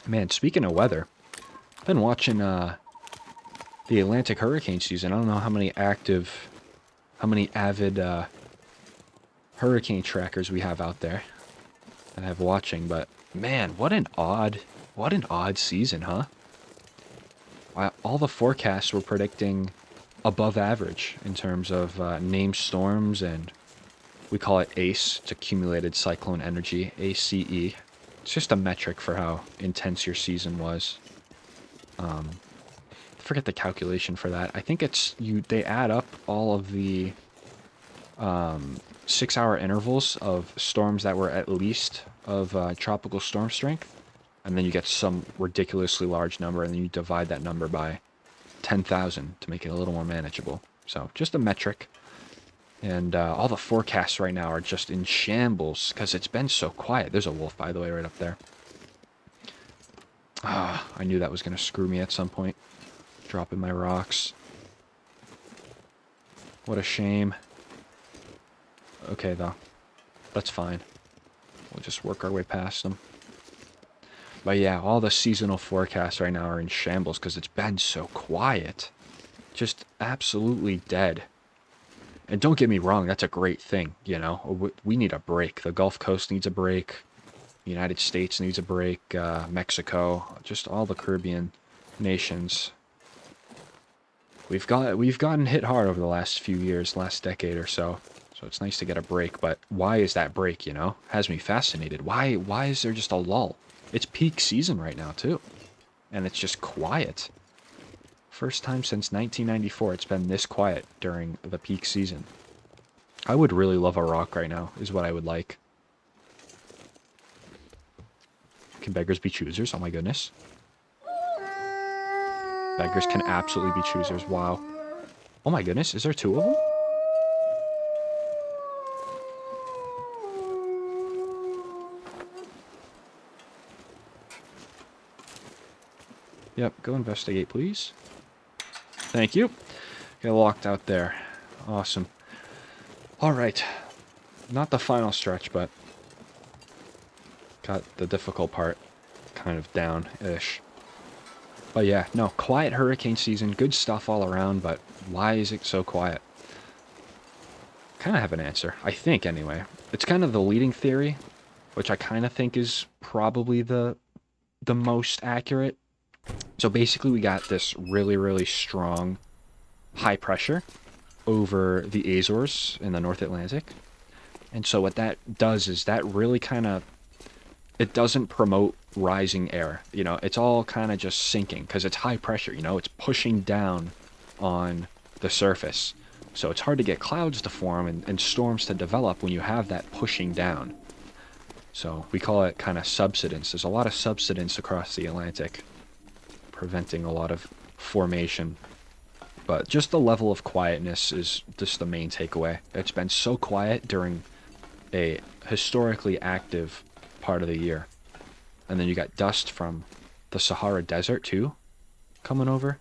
Man, speaking of weather, I've been watching the Atlantic hurricane season. I don't know how many avid hurricane trackers we have out there that I have watching, but Man, what an odd season, huh? All the forecasts were predicting above average in terms of named storms, and we call it ACE, it's accumulated cyclone energy, ACE. It's just a metric for how intense your season was. I forget the calculation for that. I think they add up all of the 6-hour intervals of storms that were at least of tropical storm strength, and then you get some ridiculously large number, and then you divide that number by 10,000 to make it a little more manageable. So just a metric. And all the forecasts right now are just in shambles because it's been so quiet. There's a wolf, by the way, right up there. Ah, I knew that was going to screw me at some point. Dropping my rocks. What a shame. Okay, though. That's fine. We'll just work our way past them. But yeah, all the seasonal forecasts right now are in shambles because it's been so quiet. Just absolutely dead. And don't get me wrong, that's a great thing, you know? We need a break. The Gulf Coast needs a break. The United States needs a break. Mexico. Just all the Caribbean nations. We've gotten hit hard over the last few years, last decade or so. So it's nice to get a break, but why is that break, you know? Has me fascinated. Why is there just a lull? It's peak season right now, too. And it's just quiet. First time since 1994 it's been this quiet during the peak season. I would really love a rock right now, is what I would like. Can beggars be choosers? Oh my goodness. Beggars can absolutely be choosers. Wow. Oh my goodness, is there 2 of them? Yep, go investigate, please. Thank you. Get locked out there. Awesome. Alright. Not the final stretch, but got the difficult part kind of down-ish. But yeah, no, quiet hurricane season. Good stuff all around, but why is it so quiet? Kind of have an answer. I think, anyway. It's kind of the leading theory, which I kind of think is probably the most accurate. So basically we got this really, really strong high pressure over the Azores in the North Atlantic. And so what that does is that really kind of, it doesn't promote rising air. You know, it's all kind of just sinking because it's high pressure, you know, it's pushing down on the surface. So it's hard to get clouds to form and storms to develop when you have that pushing down. So we call it kind of subsidence. There's a lot of subsidence across the Atlantic, preventing a lot of formation. But just the level of quietness is just the main takeaway. It's been so quiet during a historically active part of the year. And then you got dust from the Sahara Desert too coming over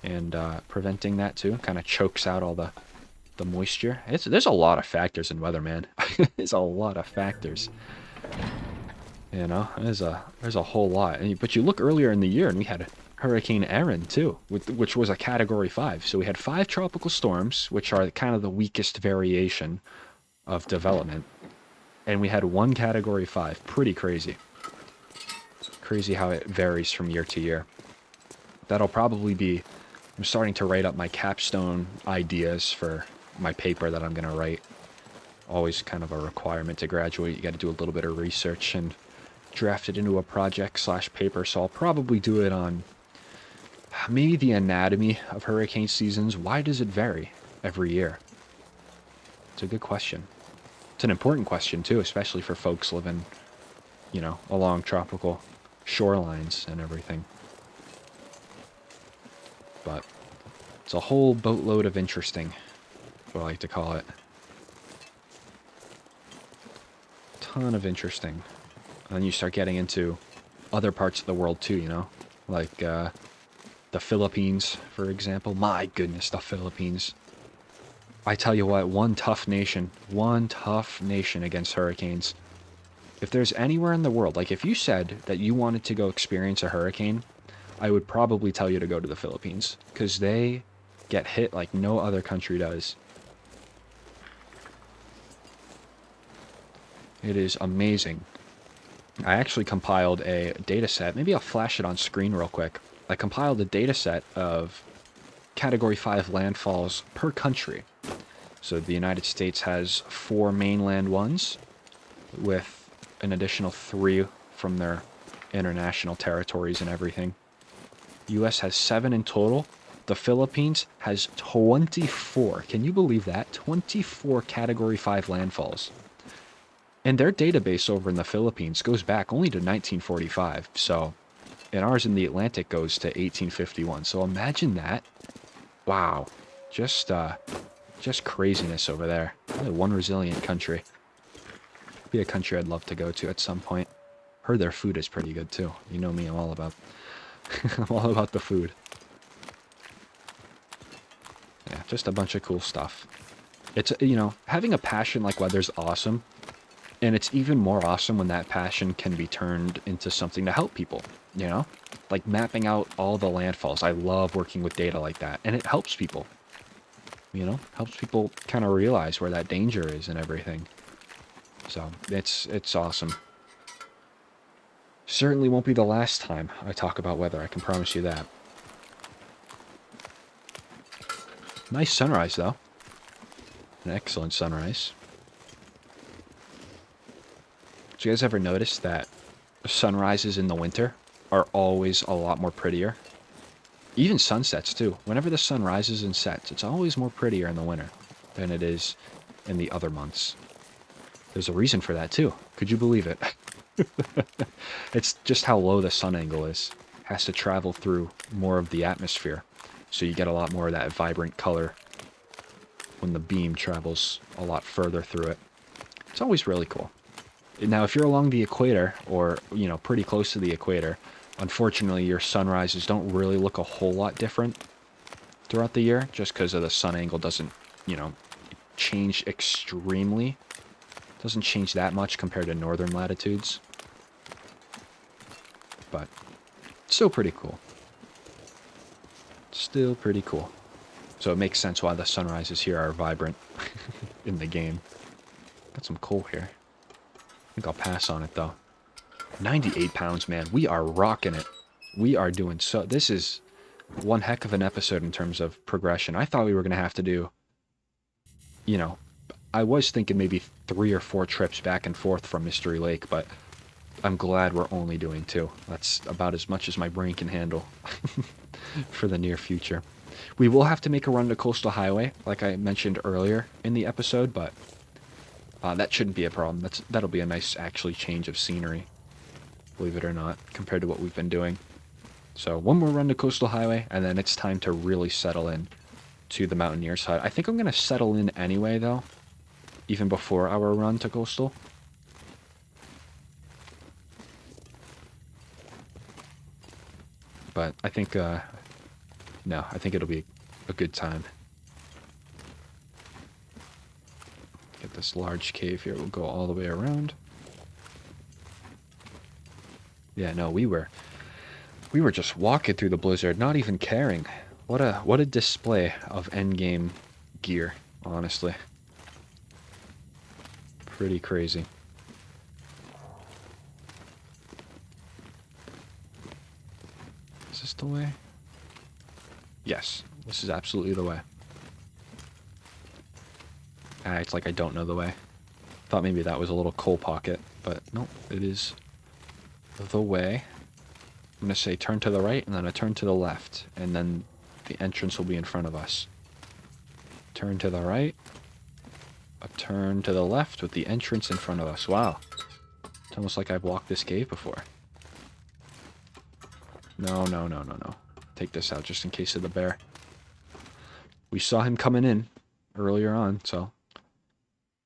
and preventing that too. Kind of chokes out all the moisture. There's a lot of factors in weather, man. There's a lot of factors. You know, there's a whole lot. But you look earlier in the year and we had Hurricane Erin too, which was a Category 5. So we had 5 tropical storms, which are kind of the weakest variation of development. And we had 1 Category 5. Pretty crazy. Crazy how it varies from year to year. That'll probably be... I'm starting to write up my capstone ideas for my paper that I'm going to write. Always kind of a requirement to graduate. You got to do a little bit of research and draft it into a project/paper. So I'll probably do it on maybe the anatomy of hurricane seasons. Why does it vary every year? It's a good question. It's an important question too, especially for folks living, you know, along tropical shorelines and everything. But it's a whole boatload of interesting, what I like to call it. Ton of interesting. And then you start getting into other parts of the world too, you know, like the Philippines, for example. My goodness, the Philippines. I tell you what, one tough nation against hurricanes. If there's anywhere in the world, like if you said that you wanted to go experience a hurricane, I would probably tell you to go to the Philippines, because they get hit like no other country does. It is amazing I actually compiled a data set. Maybe I'll flash it on screen real quick. I compiled a data set of Category 5 landfalls per country. So the United States has 4 mainland ones, with an additional 3 from their international territories and everything. U.S. has 7 in total. The Philippines has 24. Can you believe that? 24 Category 5 landfalls. And their database over in the Philippines goes back only to 1945. So, and ours in the Atlantic goes to 1851. So imagine that. Wow. Just craziness over there. Really one resilient country. Be a country I'd love to go to at some point. Heard their food is pretty good too. You know me, I'm all about I'm all about the food. Yeah, just a bunch of cool stuff. It's, you know, having a passion like weather's awesome. And it's even more awesome when that passion can be turned into something to help people, you know? Like mapping out all the landfalls. I love working with data like that. And it helps people. You know? Helps people kind of realize where that danger is and everything. So, it's awesome. Certainly won't be the last time I talk about weather, I can promise you that. Nice sunrise, though. An excellent sunrise. Do you guys ever notice that sunrises in the winter are always a lot more prettier? Even sunsets, too. Whenever the sun rises and sets, it's always more prettier in the winter than it is in the other months. There's a reason for that, too. Could you believe it? It's just how low the sun angle is. It has to travel through more of the atmosphere. So you get a lot more of that vibrant color when the beam travels a lot further through it. It's always really cool. Now, if you're along the equator, or, you know, pretty close to the equator, unfortunately your sunrises don't really look a whole lot different throughout the year, just because of the sun angle doesn't, you know, change extremely. Doesn't change that much compared to northern latitudes. But still pretty cool. Still pretty cool. So it makes sense why the sunrises here are vibrant in the game. Got some coal here. I think I'll pass on it, though. 98 pounds, man. We are rocking it. We are doing so... This is one heck of an episode in terms of progression. I thought we were going to have to do... You know, I was thinking maybe 3 or 4 trips back and forth from Mystery Lake, but I'm glad we're only doing 2. That's about as much as my brain can handle for the near future. We will have to make a run to Coastal Highway, like I mentioned earlier in the episode, but that shouldn't be a problem. That'll be a nice, actually, change of scenery, believe it or not, compared to what we've been doing. So one more run to Coastal Highway, and then it's time to really settle in to the Mountaineers Hut. I think I'm going to settle in anyway, though, even before our run to Coastal. But I think, no, I think it'll be a good time. Get this large cave here. We'll go all the way around. Yeah, no, we were just walking through the blizzard, not even caring. What a display of endgame gear, honestly. Pretty crazy. Is this the way? Yes, this is absolutely the way. It's like I don't know the way. Thought maybe that was a little coal pocket, but nope, it is the way. I'm going to say turn to the right, and then a turn to the left, and then the entrance will be in front of us. Turn to the right, a turn to the left with the entrance in front of us. Wow. It's almost like I've walked this cave before. No, no, no, no, no. Take this out just in case of the bear. We saw him coming in earlier on, so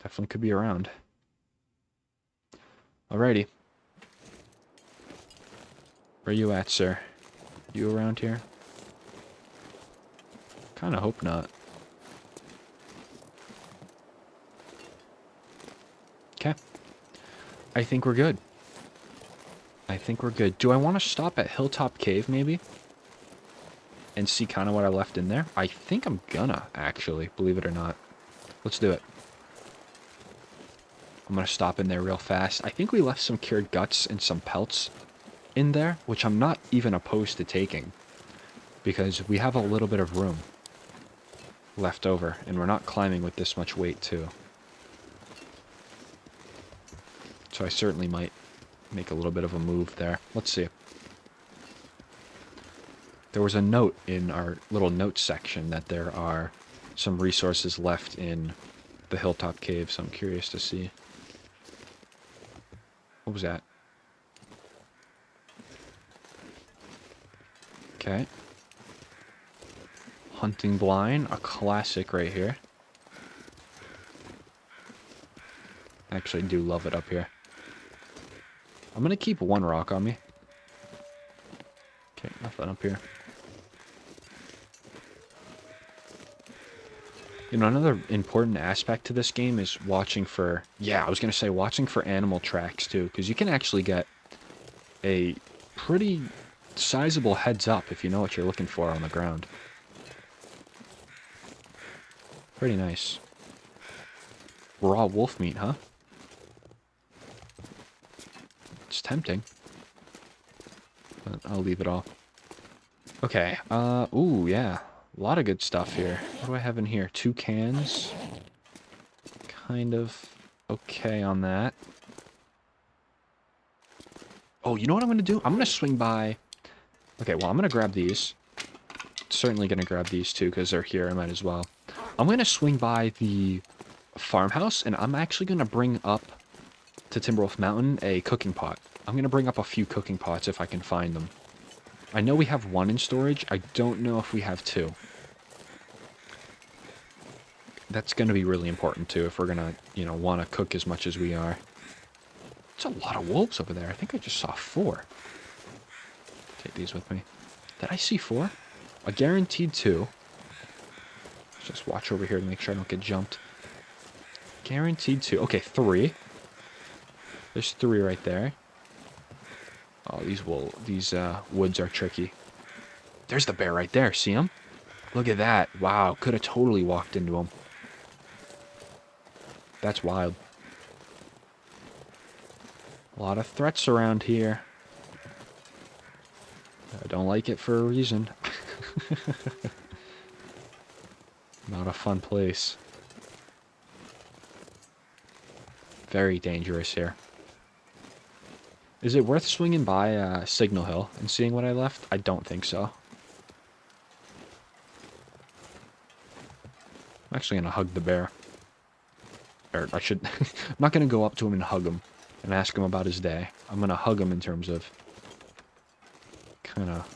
definitely could be around. Alrighty. Where you at, sir? You around here? Kinda hope not. Okay. I think we're good. I think we're good. Do I want to stop at Hilltop Cave, maybe? And see kind of what I left in there? I think I'm gonna, actually, believe it or not. Let's do it. I'm going to stop in there real fast. I think we left some cured guts and some pelts in there, which I'm not even opposed to taking, because we have a little bit of room left over, and we're not climbing with this much weight too. So I certainly might make a little bit of a move there. Let's see. There was a note in our little notes section that there are some resources left in the Hilltop Cave, so I'm curious to see. What was that? Okay. Hunting Blind, a classic right here. I actually do love it up here. I'm gonna keep one rock on me. Okay, nothing up here. You know, another important aspect to this game is watching for... Yeah, I was gonna say watching for animal tracks too, because you can actually get a pretty sizable heads up if you know what you're looking for on the ground. Pretty nice. Raw wolf meat, huh? It's tempting. But I'll leave it all. Okay, ooh, yeah. A lot of good stuff here. What do I have in here? 2 cans. Kind of okay on that. Oh, you know what I'm going to do? I'm going to swing by... Okay, well, I'm going to grab these. Certainly going to grab these too, because they're here. I might as well. I'm going to swing by the farmhouse, and I'm actually going to bring up to Timberwolf Mountain a cooking pot. I'm going to bring up a few cooking pots if I can find them. I know we have 1 in storage. I don't know if we have 2. That's going to be really important too if we're going to, you know, want to cook as much as we are. It's a lot of wolves over there. I think I just saw 4. Take these with me. Did I see 4? A guaranteed 2. Let's just watch over here to make sure I don't get jumped. Guaranteed 2. Okay, 3. There's 3 right there. Oh, these woods are tricky. There's the bear right there. See him? Look at that. Wow, could have totally walked into him. That's wild. A lot of threats around here. I don't like it for a reason. Not a fun place. Very dangerous here. Is it worth swinging by Signal Hill and seeing what I left? I don't think so. I'm actually going to hug the bear. Or I should... I'm not going to go up to him and hug him and ask him about his day. I'm going to hug him in terms of kind of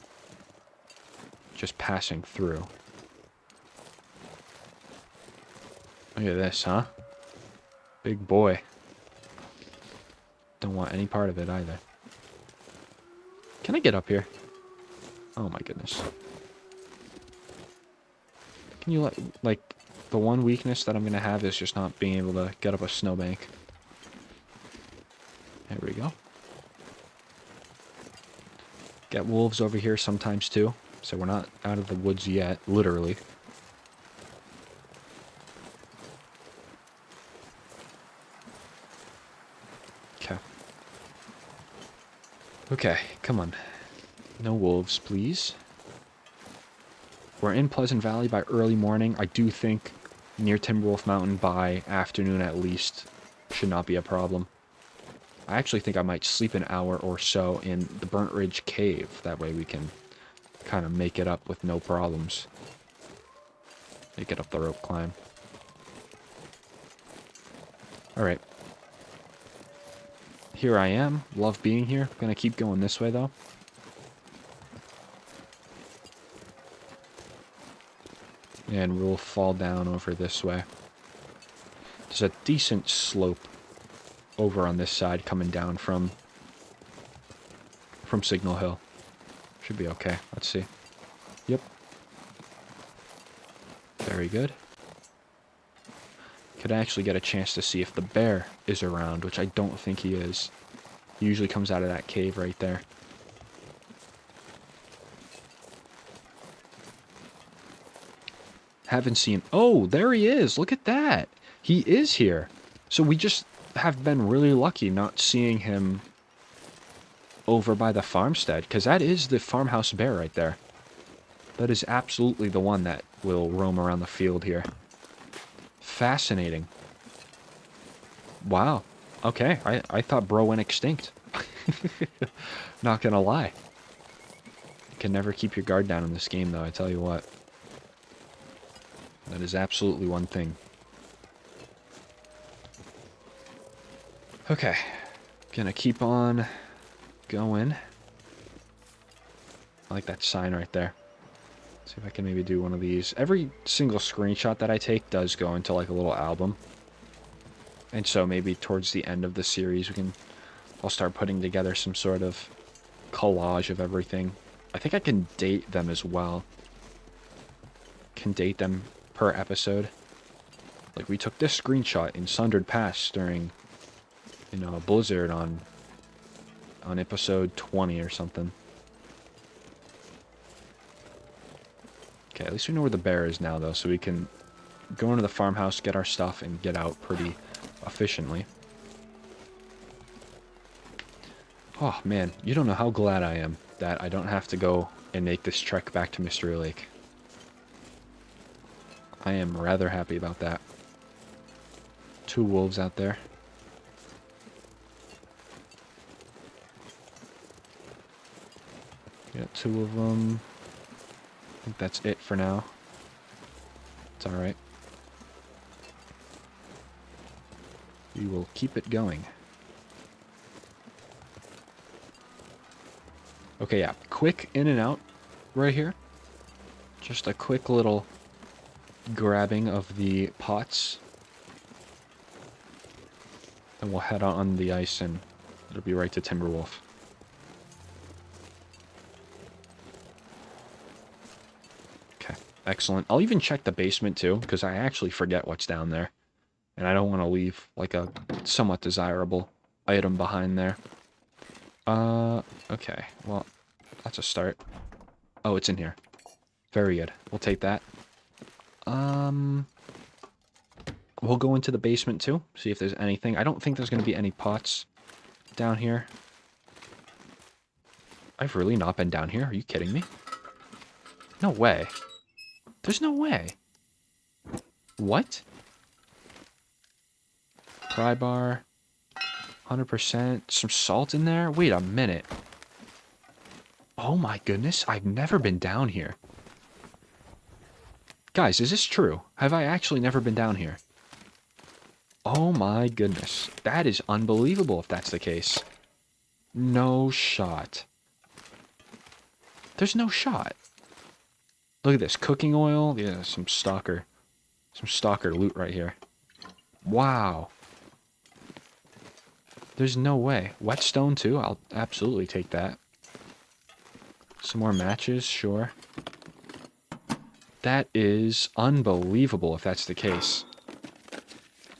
just passing through. Look at this, huh? Big boy. Don't want any part of it either. Can I get up here? Oh my goodness. Can you like the one weakness that I'm gonna have is just not being able to get up a snowbank. There we go. Get wolves over here sometimes too, so we're not out of the woods yet, literally. Okay. Okay, come on. No wolves, please. We're in Pleasant Valley by early morning. I do think near Timberwolf Mountain by afternoon at least should not be a problem. I actually think I might sleep an hour or so in the Burnt Ridge Cave. That way we can kind of make it up with no problems. Make it up the rope climb. Alright. Here I am. Love being here. Gonna keep going this way though. And we'll fall down over this way. There's a decent slope over on this side coming down from Signal Hill. Should be okay. Let's see. Yep. Very good. Could actually get a chance to see if the bear is around, which I don't think he is. He usually comes out of that cave right there. Haven't seen... Oh, there he is. Look at that. He is here. So we just... have been really lucky not seeing him over by the farmstead, because that is the farmhouse bear right there. That is absolutely the one that will roam around the field here. Fascinating. Wow. Okay, I thought bro went extinct. Not gonna lie. You can never keep your guard down in this game, though, I tell you what. That is absolutely one thing. Okay. Gonna keep on going. I like that sign right there. See if I can maybe do one of these. Every single screenshot that I take does go into like a little album. And so maybe towards the end of the series I'll start putting together some sort of collage of everything. I think I can date them as well. Can date them per episode. Like we took this screenshot in Sundered Pass during, you know, Blizzard on episode 20 or something. Okay, at least we know where the bear is now, though, so we can go into the farmhouse, get our stuff, and get out pretty efficiently. Oh, man, you don't know how glad I am that I don't have to go and make this trek back to Mystery Lake. I am rather happy about that. 2 wolves out there. Got 2 of them. I think that's it for now. It's alright. We will keep it going. Okay, yeah. Quick in and out right here. Just a quick little grabbing of the pots. And we'll head out on the ice and it'll be right to Timberwolf. Excellent. I'll even check the basement too, because I actually forget what's down there. And I don't want to leave like a somewhat desirable item behind there. Okay. Well, that's a start. Oh, it's in here. Very good. We'll take that. We'll go into the basement too, see if there's anything. I don't think there's going to be any pots down here. I've really not been down here. Are you kidding me? No way. There's no way. What? Pry bar. 100%. Some salt in there? Wait a minute. Oh my goodness. I've never been down here. Guys, is this true? Have I actually never been down here? Oh my goodness. That is unbelievable if that's the case. No shot. There's no shot. Look at this. Cooking oil. Yeah, some stalker loot right here. Wow. There's no way. Whetstone too? I'll absolutely take that. Some more matches, sure. That is unbelievable if that's the case.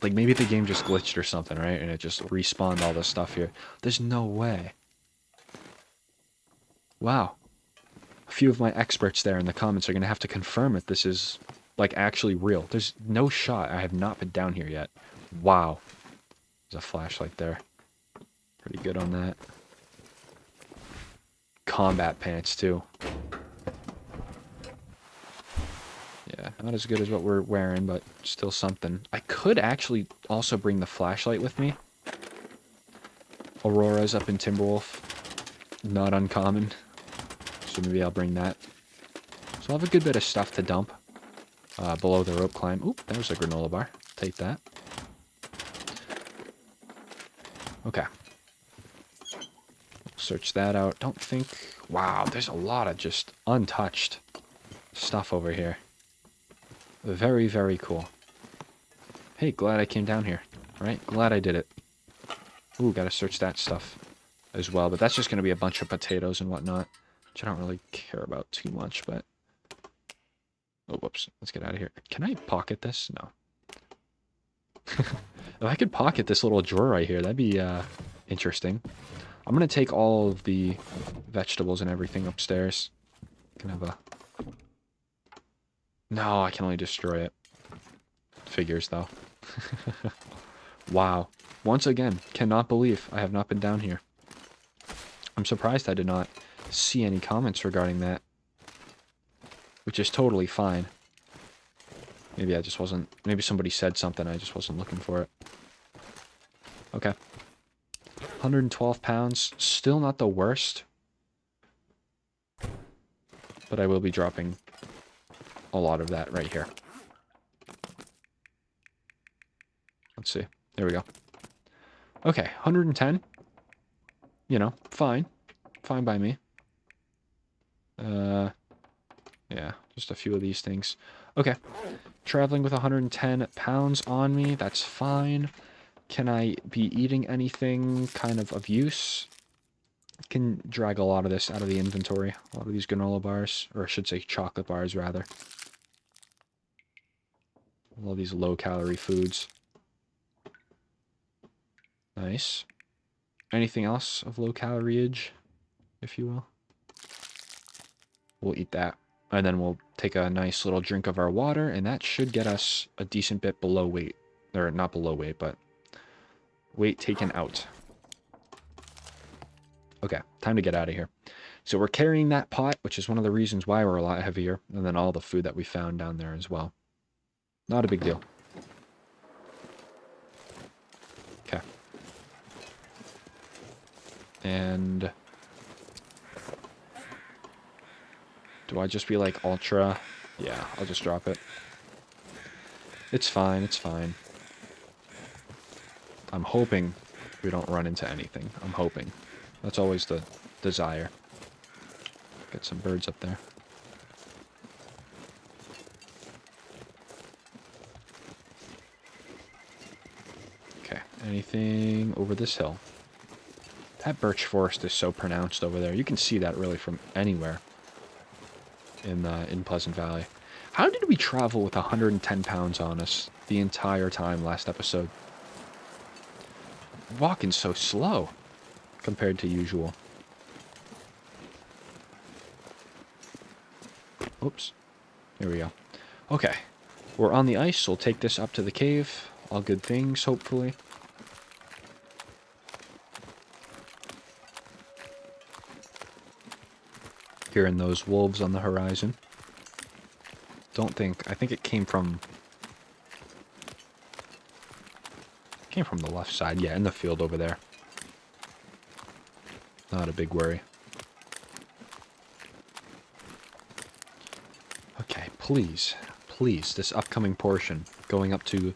Like maybe the game just glitched or something, right? And it just respawned all this stuff here. There's no way. Wow. A few of my experts there in the comments are going to have to confirm if this is, like, actually real. There's no shot. I have not been down here yet. Wow. There's a flashlight there. Pretty good on that. Combat pants, too. Yeah, not as good as what we're wearing, but still something. I could actually also bring the flashlight with me. Aurora's up in Timberwolf. Not uncommon. So maybe I'll bring that. So I'll have a good bit of stuff to dump below the rope climb. Oop, there's a granola bar. Take that. Okay. Search that out. Don't think... Wow, there's a lot of just untouched stuff over here. Very, very cool. Hey, glad I came down here. Right? Glad I did it. Ooh, gotta search that stuff as well. But that's just gonna be a bunch of potatoes and whatnot. Which I don't really care about too much, but... Oh, whoops. Let's get out of here. Can I pocket this? No. If I could pocket this little drawer right here, that'd be interesting. I'm going to take all of the vegetables and everything upstairs. Can have a... No, I can only destroy it. Figures, though. Wow. Once again, cannot believe I have not been down here. I'm surprised I did not see any comments regarding that. Which is totally fine. Maybe I just wasn't... Maybe somebody said something, I just wasn't looking for it. Okay. 112 pounds. Still not the worst. But I will be dropping a lot of that right here. Let's see. There we go. Okay, 110. You know, fine. Fine by me. Yeah, just a few of these things. Okay. Traveling with 110 pounds on me, that's fine. Can I be eating anything kind of use? Can drag a lot of this out of the inventory. A lot of these granola bars, or I should say chocolate bars, rather. All of these low-calorie foods. Nice. Anything else of low-calorie-age, if you will? We'll eat that. And then we'll take a nice little drink of our water, and that should get us a decent bit below weight. Or, not below weight, but weight taken out. Okay, time to get out of here. So we're carrying that pot, which is one of the reasons why we're a lot heavier, and then all the food that we found down there as well. Not a big deal. Okay. And... do I just be like ultra? Yeah, I'll just drop it. It's fine, it's fine. I'm hoping we don't run into anything. I'm hoping. That's always the desire. Get some birds up there. Okay, anything over this hill? That birch forest is so pronounced over there. You can see that really from anywhere in Pleasant Valley. How did we travel with 110 pounds on us the entire time last episode? Walking so slow compared to usual. Oops. Here we go. Okay. We're on the ice. We'll take this up to the cave. All good things, hopefully. Hearing those wolves on the horizon. I think it came from the left side. Yeah, in the field over there. Not a big worry. Okay, please, this upcoming portion going up to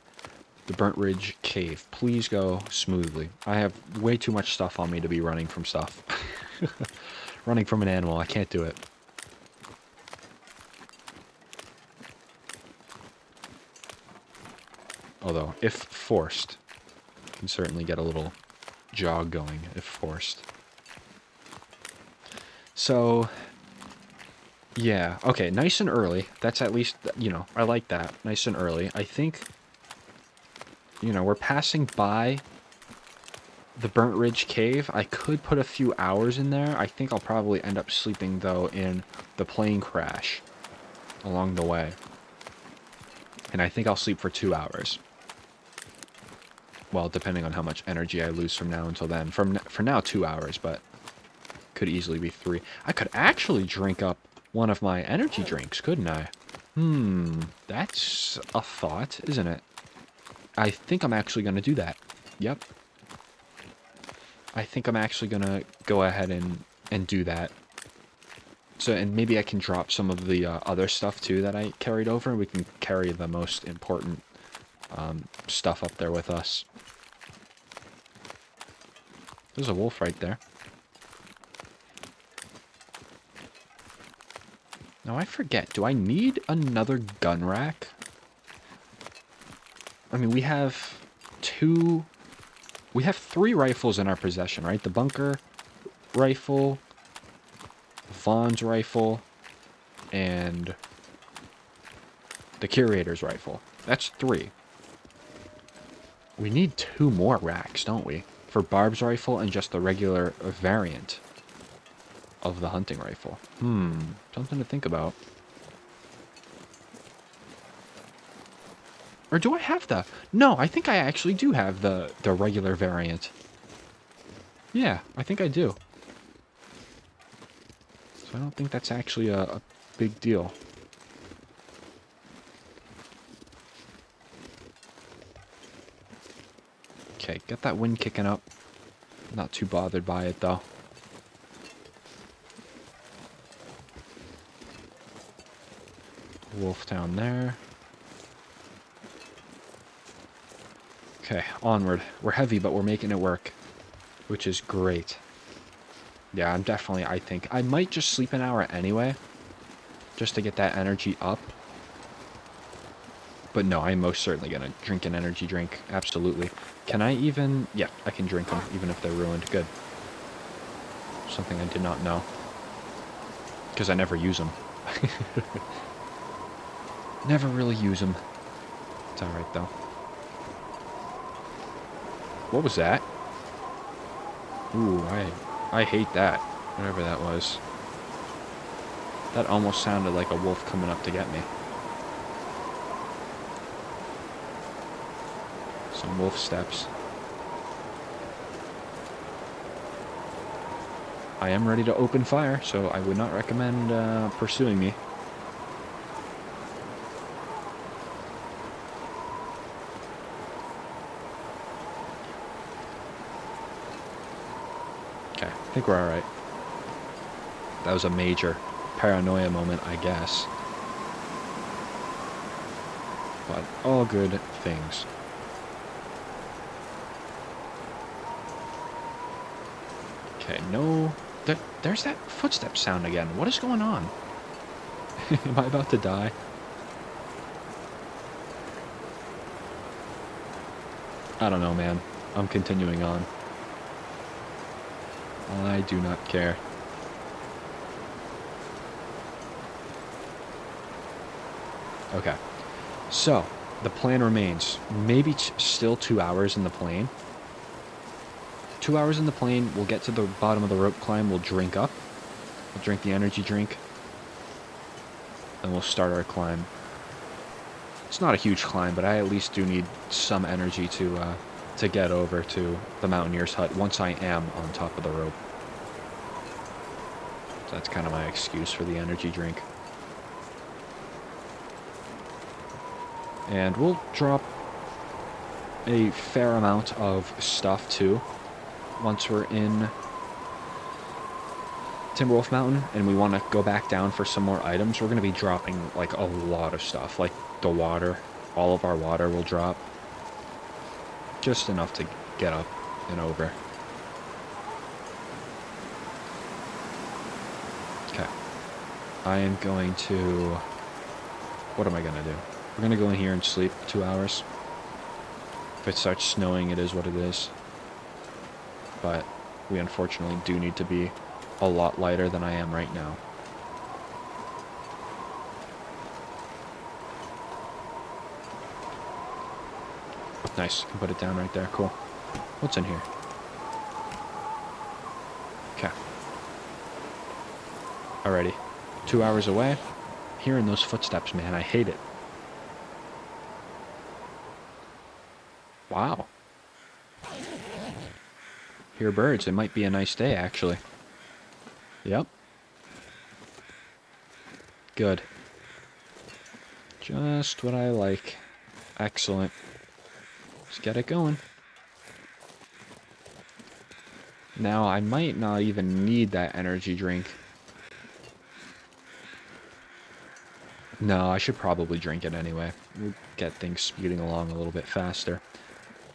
the Burnt Ridge Cave, please go smoothly. I have way too much stuff on me to be running from stuff. Running from an animal, I can't do it. Although, if forced, can certainly get a little jog going if forced. So, yeah, okay, nice and early. That's at least, you know, I like that. Nice and early. I think, you know, we're passing by the Burnt Ridge Cave. I could put a few hours in there. I think I'll probably end up sleeping, though, in the plane crash along the way. And I think I'll sleep for 2 hours. Well, depending on how much energy I lose from now until then. For now, 2 hours, but could easily be 3. I could actually drink up one of my energy drinks, couldn't I? That's a thought, isn't it? I think I'm actually going to do that. Yep. I think I'm actually going to go ahead and do that. So, and maybe I can drop some of the other stuff, too, that I carried over. We can carry the most important stuff up there with us. There's a wolf right there. Now, I forget. Do I need another gun rack? I mean, we have 3 rifles in our possession, right? The bunker rifle, Vaughn's rifle, and the curator's rifle. That's 3. We need 2 more racks, don't we? For Barb's rifle and just the regular variant of the hunting rifle. Something to think about. Or do I have the... No, I think I actually do have the regular variant. Yeah, I think I do. So I don't think that's actually a big deal. Okay, get that wind kicking up. Not too bothered by it, though. Wolf down there. Okay, onward. We're heavy, but we're making it work, which is great. Yeah, I'm definitely, I think, I might just sleep an hour anyway, just to get that energy up. But no, I'm most certainly going to drink an energy drink, absolutely. Can I even, yeah, I can drink them, even if they're ruined, good. Something I did not know, because I never use them. Never really use them. It's alright, though. What was that? Ooh, I hate that. Whatever that was. That almost sounded like a wolf coming up to get me. Some wolf steps. I am ready to open fire, so I would not recommend pursuing me. Okay, I think we're alright. That was a major paranoia moment, I guess. But all good things. Okay, no... There's that footstep sound again. What is going on? Am I about to die? I don't know, man. I'm continuing on. I do not care. Okay. So, the plan remains. Maybe still 2 hours in the plane. 2 hours in the plane, we'll get to the bottom of the rope climb, we'll drink up. We'll drink the energy drink. And we'll start our climb. It's not a huge climb, but I at least do need some energy to get over to the Mountaineer's hut once I am on top of the rope. So that's kind of my excuse for the energy drink. And we'll drop a fair amount of stuff, too, once we're in Timberwolf Mountain, and we want to go back down for some more items. We're going to be dropping, like, a lot of stuff. Like, the water. All of our water will drop. Just enough to get up and over. Okay. I am going to... What am I going to do? We're going to go in here and sleep 2 hours. If it starts snowing, it is what it is. But we unfortunately do need to be a lot lighter than I am right now. Nice. Can put it down right there. Cool. What's in here? Okay. Alrighty. 2 hours away. Hearing those footsteps, man. I hate it. Wow. Hear birds. It might be a nice day, actually. Yep. Good. Just what I like. Excellent. Let's get it going. Now, I might not even need that energy drink. No, I should probably drink it anyway. We'll get things speeding along a little bit faster.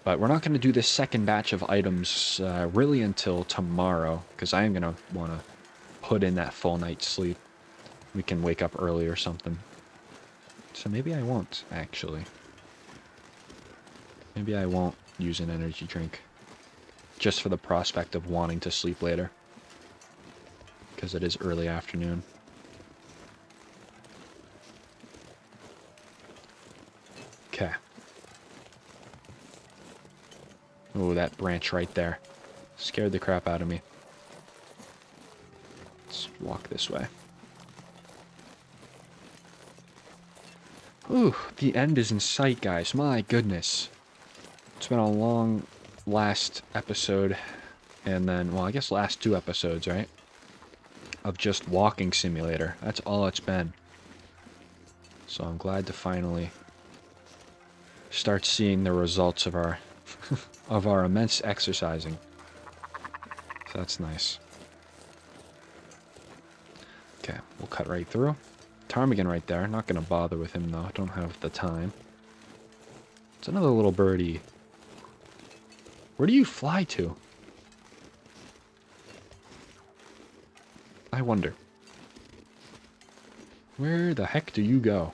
But we're not going to do this second batch of items really until tomorrow, because I am going to want to put in that full night's sleep. We can wake up early or something. So maybe I won't, actually. Maybe I won't use an energy drink. Just for the prospect of wanting to sleep later. Because it is early afternoon. Okay. Oh, that branch right there. Scared the crap out of me. Let's walk this way. Ooh, the end is in sight, guys. My goodness. It's been a long last episode, and then, well, I guess last 2 episodes, right? Of just walking simulator. That's all it's been. So I'm glad to finally start seeing the results of our of our immense exercising. So that's nice. Okay, we'll cut right through. Ptarmigan right there. Not going to bother with him, though. I don't have the time. It's another little birdie. Where do you fly to? I wonder. Where the heck do you go?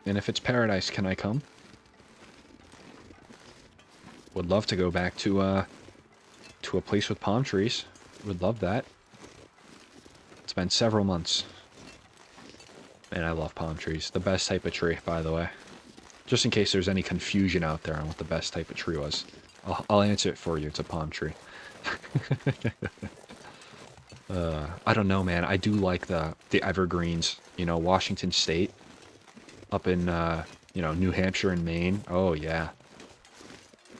And if it's paradise, can I come? Would love to go back to a place with palm trees. Would love that. It's been several months. And I love palm trees. The best type of tree, by the way. Just in case there's any confusion out there on what the best type of tree was. I'll answer it for you. It's a palm tree. I don't know, man. I do like the evergreens. You know, Washington State. Up in, you know, New Hampshire and Maine. Oh, yeah.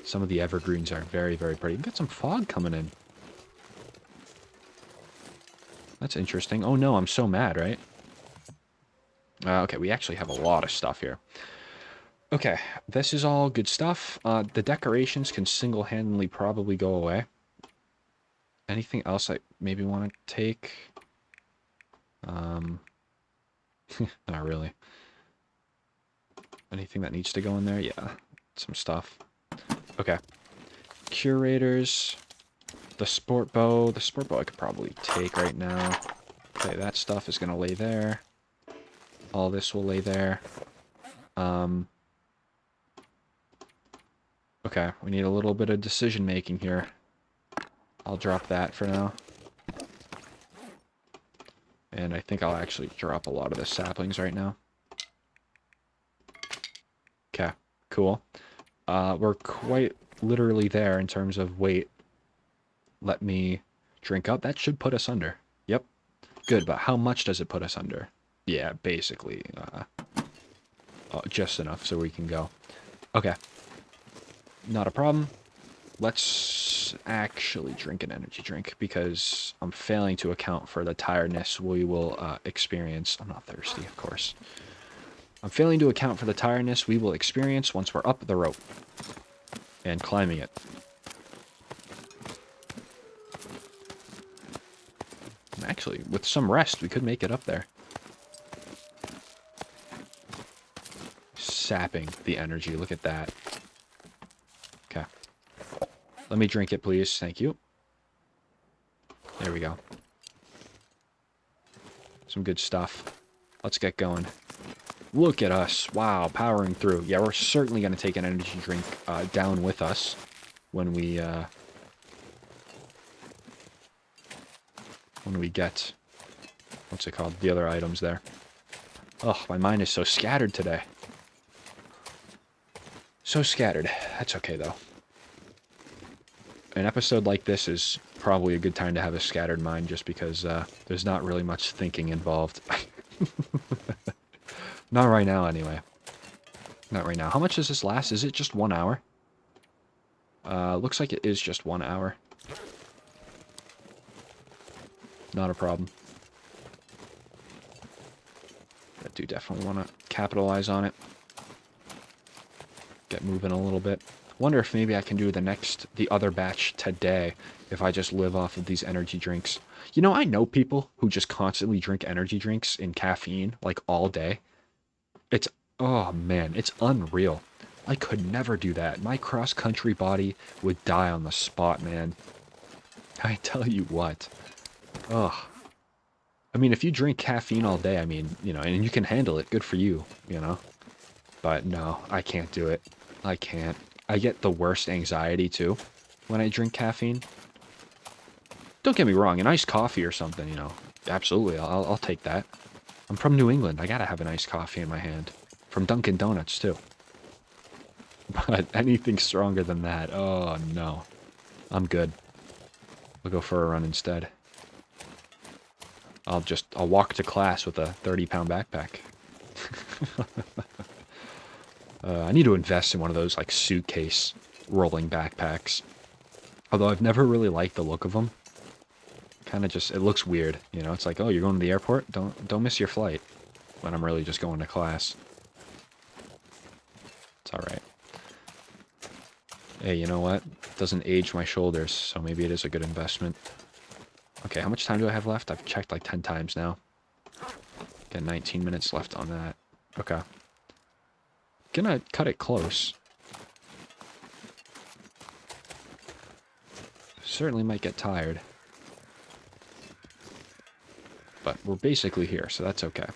Some of the evergreens are very, very pretty. We've got some fog coming in. That's interesting. Oh, no, I'm so mad, right? Okay, we actually have a lot of stuff here. Okay, this is all good stuff. The decorations can single-handedly probably go away. Anything else I maybe want to take? Not really. Anything that needs to go in there? Yeah, some stuff. Okay. Curators. The sport bow. The sport bow I could probably take right now. Okay, that stuff is going to lay there. All this will lay there. Okay, we need a little bit of decision making here. I'll drop that for now. And I think I'll actually drop a lot of the saplings right now. Okay, cool. We're quite literally there in terms of weight. Let me drink up. That should put us under. Yep. Good, but how much does it put us under? Yeah, basically. Just enough so we can go. Okay. Not a problem. Let's actually drink an energy drink because I'm failing to account for the tiredness we will experience. I'm not thirsty, of course. I'm failing to account for the tiredness we will experience once we're up the rope and climbing it. Actually, with some rest, we could make it up there. Sapping the energy. Look at that. Okay. Let me drink it, please. Thank you. There we go. Some good stuff. Let's get going. Look at us. Wow, powering through. Yeah, we're certainly going to take an energy drink down with us when we get, what's it called? The other items there. Oh, my mind is so scattered today. So scattered. That's okay, though. An episode like this is probably a good time to have a scattered mind just because there's not really much thinking involved. Not right now, anyway. Not right now. How much does this last? Is it just 1 hour? Looks like it is just 1 hour. Not a problem. I do definitely want to capitalize on it. Get moving a little bit. Wonder if maybe I can do the other batch today if I just live off of these energy drinks. You know, I know people who just constantly drink energy drinks and caffeine, like, all day. It's, oh man, it's unreal. I could never do that. My cross-country body would die on the spot, man. I tell you what. Ugh. I mean, if you drink caffeine all day, I mean, you know, and you can handle it, good for you, you know. But no, I can't do it. I can't. I get the worst anxiety, too, when I drink caffeine. Don't get me wrong, an iced coffee or something, you know. Absolutely, I'll take that. I'm from New England. I gotta have an iced coffee in my hand. From Dunkin' Donuts, too. But anything stronger than that, oh, no. I'm good. I'll go for a run instead. I'll walk to class with a 30-pound backpack. I need to invest in one of those, like, suitcase rolling backpacks. Although I've never really liked the look of them. Kind of just, it looks weird, you know? It's like, oh, you're going to the airport? Don't miss your flight. When I'm really just going to class. It's alright. Hey, you know what? Doesn't age my shoulders, so maybe it is a good investment. Okay, how much time do I have left? I've checked like 10 times now. Got 19 minutes left on that. Okay. Gonna cut it close. Certainly might get tired. But we're basically here, so that's okay.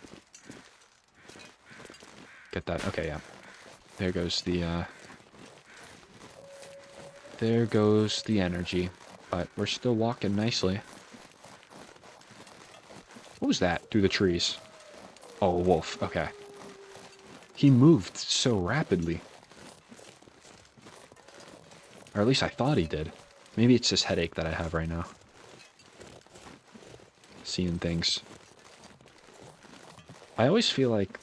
Get that. Okay, yeah. There goes the, there goes the energy. But we're still walking nicely. What was that through the trees? Oh, a wolf. Okay. He moved so rapidly. Or at least I thought he did. Maybe it's this headache that I have right now. Seeing things. I always feel like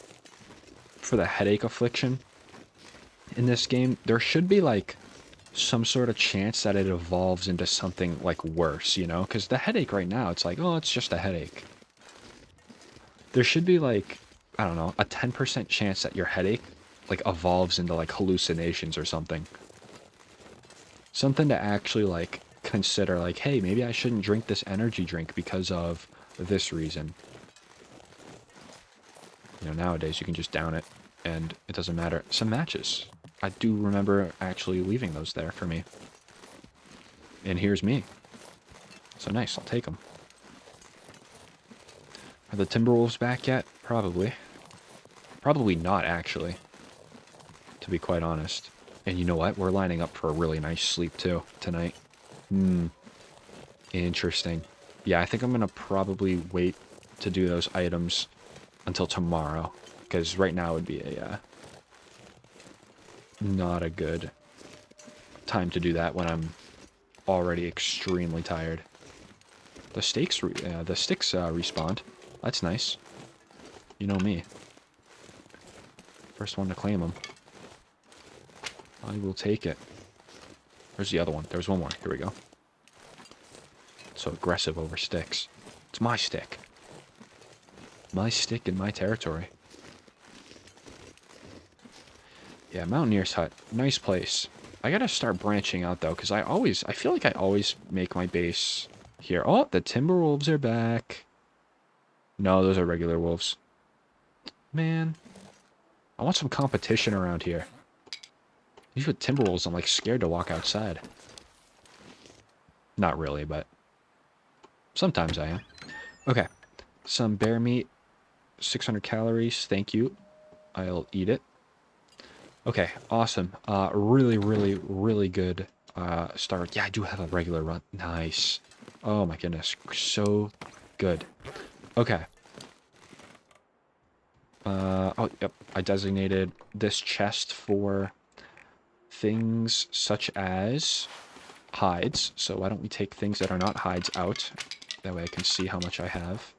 for the headache affliction in this game, there should be like some sort of chance that it evolves into something like worse, you know? Because the headache right now, it's like, oh, it's just a headache. There should be like, I don't know, a 10% chance that your headache like evolves into like hallucinations or something. Something to actually like consider like, hey, maybe I shouldn't drink this energy drink because of this reason. You know, nowadays you can just down it and it doesn't matter. Some matches. I do remember actually leaving those there for me. And here's me. So nice, I'll take them. Are the Timberwolves back yet? Probably. Probably not, actually. To be quite honest. And you know what? We're lining up for a really nice sleep, too, tonight. Interesting. Yeah, I think I'm going to probably wait to do those items until tomorrow. Because right now would be a, not a good time to do that when I'm already extremely tired. The sticks respawned. That's nice. You know me. First one to claim them. I will take it. Where's the other one? There's one more. Here we go. So aggressive over sticks. It's my stick. My stick in my territory. Yeah, Mountaineer's Hut. Nice place. I gotta start branching out, though, because I feel like I always make my base here. Oh, the Timberwolves are back. No, those are regular wolves. Man. I want some competition around here. These with Timberwolves, I'm like scared to walk outside. Not really, but sometimes I am. Okay. Some bear meat. 600 calories. Thank you. I'll eat it. Okay, awesome. Really, really, really good start. Yeah, I do have a regular run. Nice. Oh my goodness. So good. Okay. Oh, yep. I designated this chest for things such as hides. So why don't we take things that are not hides out? That way I can see how much I have.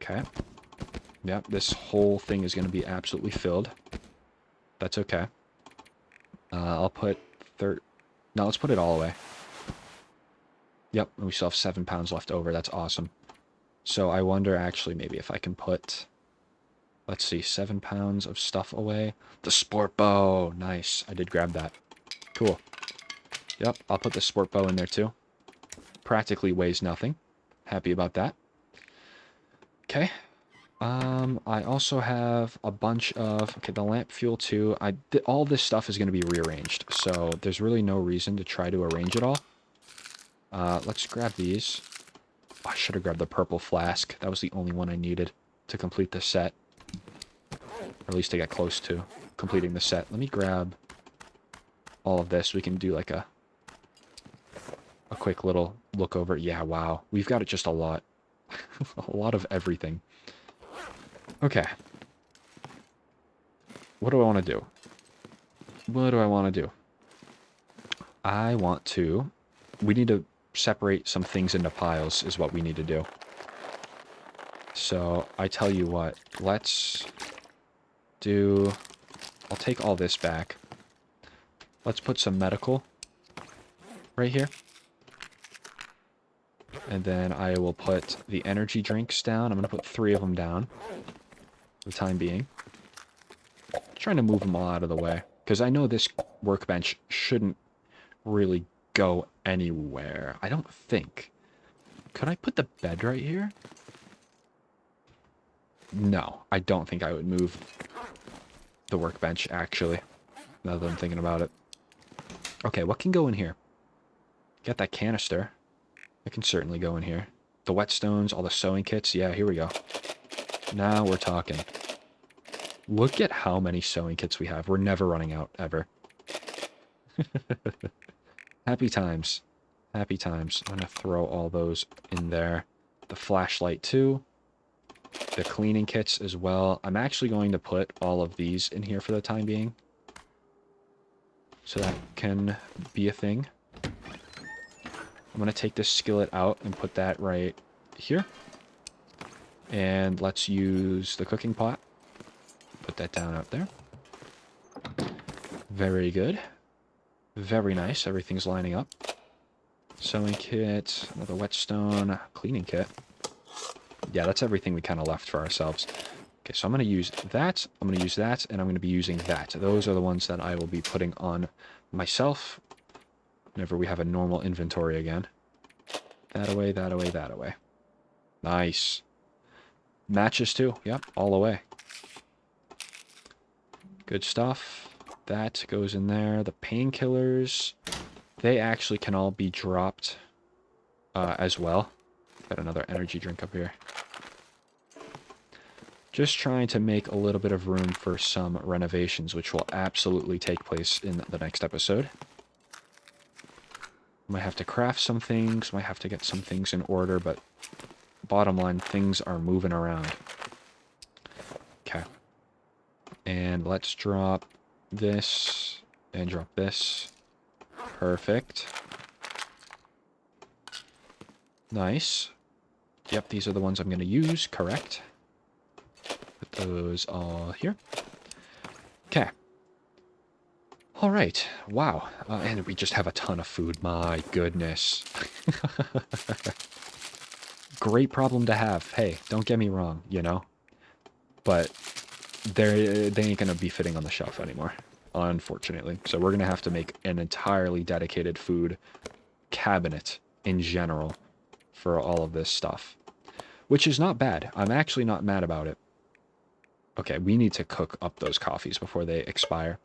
Okay. Yep, this whole thing is going to be absolutely filled. That's okay. I'll put No, let's put it all away. Yep, we still have 7 pounds left over. That's awesome. So I wonder actually maybe if I can put, let's see, 7 pounds of stuff away. The sport bow. Nice. I did grab that. Cool. Yep, I'll put the sport bow in there too. Practically weighs nothing. Happy about that. Okay. I also have a bunch of, okay, the lamp fuel too. All this stuff is going to be rearranged, so there's really no reason to try to arrange it all. Let's grab these. Oh, I should have grabbed the purple flask. That was the only one I needed to complete the set. Or at least to get close to completing the set. Let me grab all of this. We can do like a quick little look over. Yeah, wow. We've got just a lot. A lot of everything. Okay. What do I want to do? What do I want to do? I want to... We need to separate some things into piles is what we need to do. So, I tell you what. Let's I'll take all this back. Let's put some medical right here. And then I will put the energy drinks down. I'm going to put 3 of them down for the time being. Trying to move them all out of the way, because I know this workbench shouldn't really go anywhere. I don't think. Could I put the bed right here? No, I don't think I would move the workbench, actually, now that I'm thinking about it. Okay, what can go in here? Got that canister. It can certainly go in here. The whetstones, all the sewing kits. Yeah, here we go. Now we're talking. Look at how many sewing kits we have. We're never running out, ever. Happy times. Happy times. I'm going to throw all those in there. The flashlight, too. The cleaning kits as well. I'm actually going to put all of these in here for the time being, so that can be a thing. I'm going to take this skillet out and put that right here. And let's use the cooking pot. Put that down out there. Very good. Very nice. Everything's lining up. Sewing kit, another whetstone, cleaning kit. Yeah, that's everything we kind of left for ourselves. Okay, so I'm going to use that, I'm going to use that, and I'm going to be using that. Those are the ones that I will be putting on myself whenever we have a normal inventory again. That away, that away, that away. Nice. Matches too. Yep, all away. Good stuff. That goes in there. The painkillers, they actually can all be dropped as well. Got another energy drink up here. Just trying to make a little bit of room for some renovations, which will absolutely take place in the next episode. Might have to craft some things, might have to get some things in order, but bottom line, things are moving around. Okay. And let's drop this and drop this. Perfect. Nice. Yep, these are the ones I'm going to use, correct. Put those all here. Okay. All right. Wow. And we just have a ton of food. My goodness. Great problem to have. Hey, don't get me wrong, you know. But they ain't going to be fitting on the shelf anymore, unfortunately. So we're going to have to make an entirely dedicated food cabinet in general for all of this stuff. Which is not bad. I'm actually not mad about it. Okay, we need to cook up those coffees before they expire.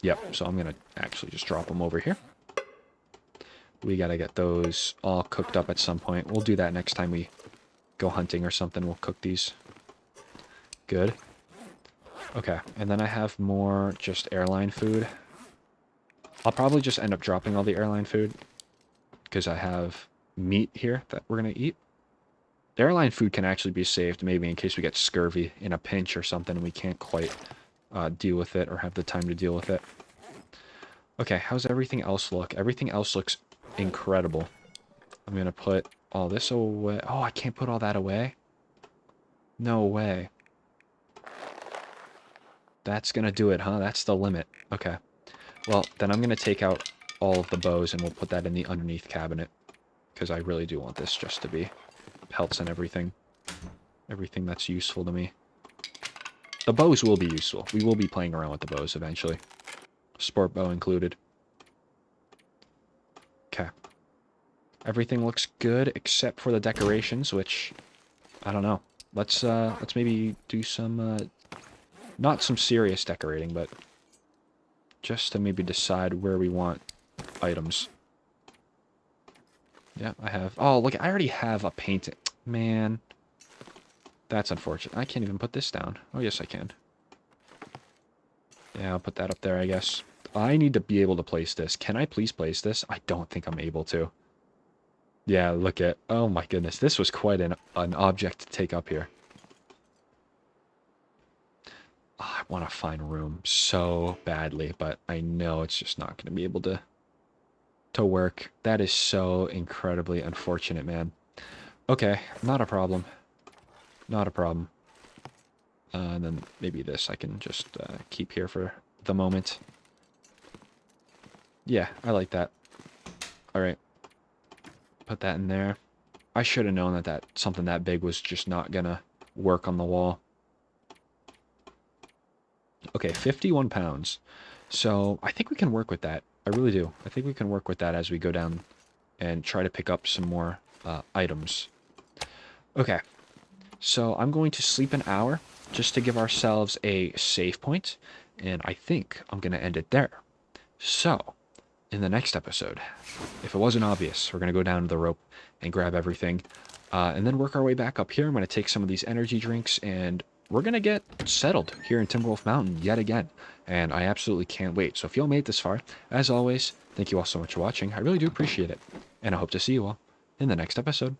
Yep, so I'm going to actually just drop them over here. We got to get those all cooked up at some point. We'll do that next time we go hunting or something. We'll cook these. Good. Okay, and then I have more just airline food. I'll probably just end up dropping all the airline food, because I have meat here that we're going to eat. The airline food can actually be saved, maybe in case we get scurvy in a pinch or something and we can't quite deal with it or have the time to deal with it. Okay, how's everything else look? Everything else looks incredible. I'm going to put all this away. Oh, I can't put all that away? No way. That's going to do it, huh? That's the limit. Okay. Well, then I'm going to take out all of the bows and we'll put that in the underneath cabinet, because I really do want this just to be pelts and everything. Everything that's useful to me. The bows will be useful. We will be playing around with the bows eventually. Sport bow included. Okay. Everything looks good except for the decorations, which I don't know. Let's maybe do some not some serious decorating, but just to maybe decide where we want items. Yeah, I have. Oh, look, I already have a painting. Man. That's unfortunate. I can't even put this down. Oh, yes, I can. Yeah, I'll put that up there, I guess. I need to be able to place this. Can I please place this? I don't think I'm able to. Yeah, look at... Oh, my goodness. This was quite an object to take up here. Oh, I want to find room so badly, but I know it's just not going to be able to work. That is so incredibly unfortunate, man. Okay, not a problem. Not a problem. And then maybe this I can just keep here for the moment. Yeah, I like that. All right. Put that in there. I should have known that something that big was just not gonna work on the wall. Okay, 51 pounds. So I think we can work with that. I really do. I think we can work with that as we go down and try to pick up some more items. Okay, so I'm going to sleep an hour just to give ourselves a save point, and I think I'm going to end it there. So, in the next episode, if it wasn't obvious, we're going to go down to the rope and grab everything, and then work our way back up here. I'm going to take some of these energy drinks, and we're going to get settled here in Timberwolf Mountain yet again, and I absolutely can't wait. So if you all made it this far, as always, thank you all so much for watching. I really do appreciate it, and I hope to see you all in the next episode.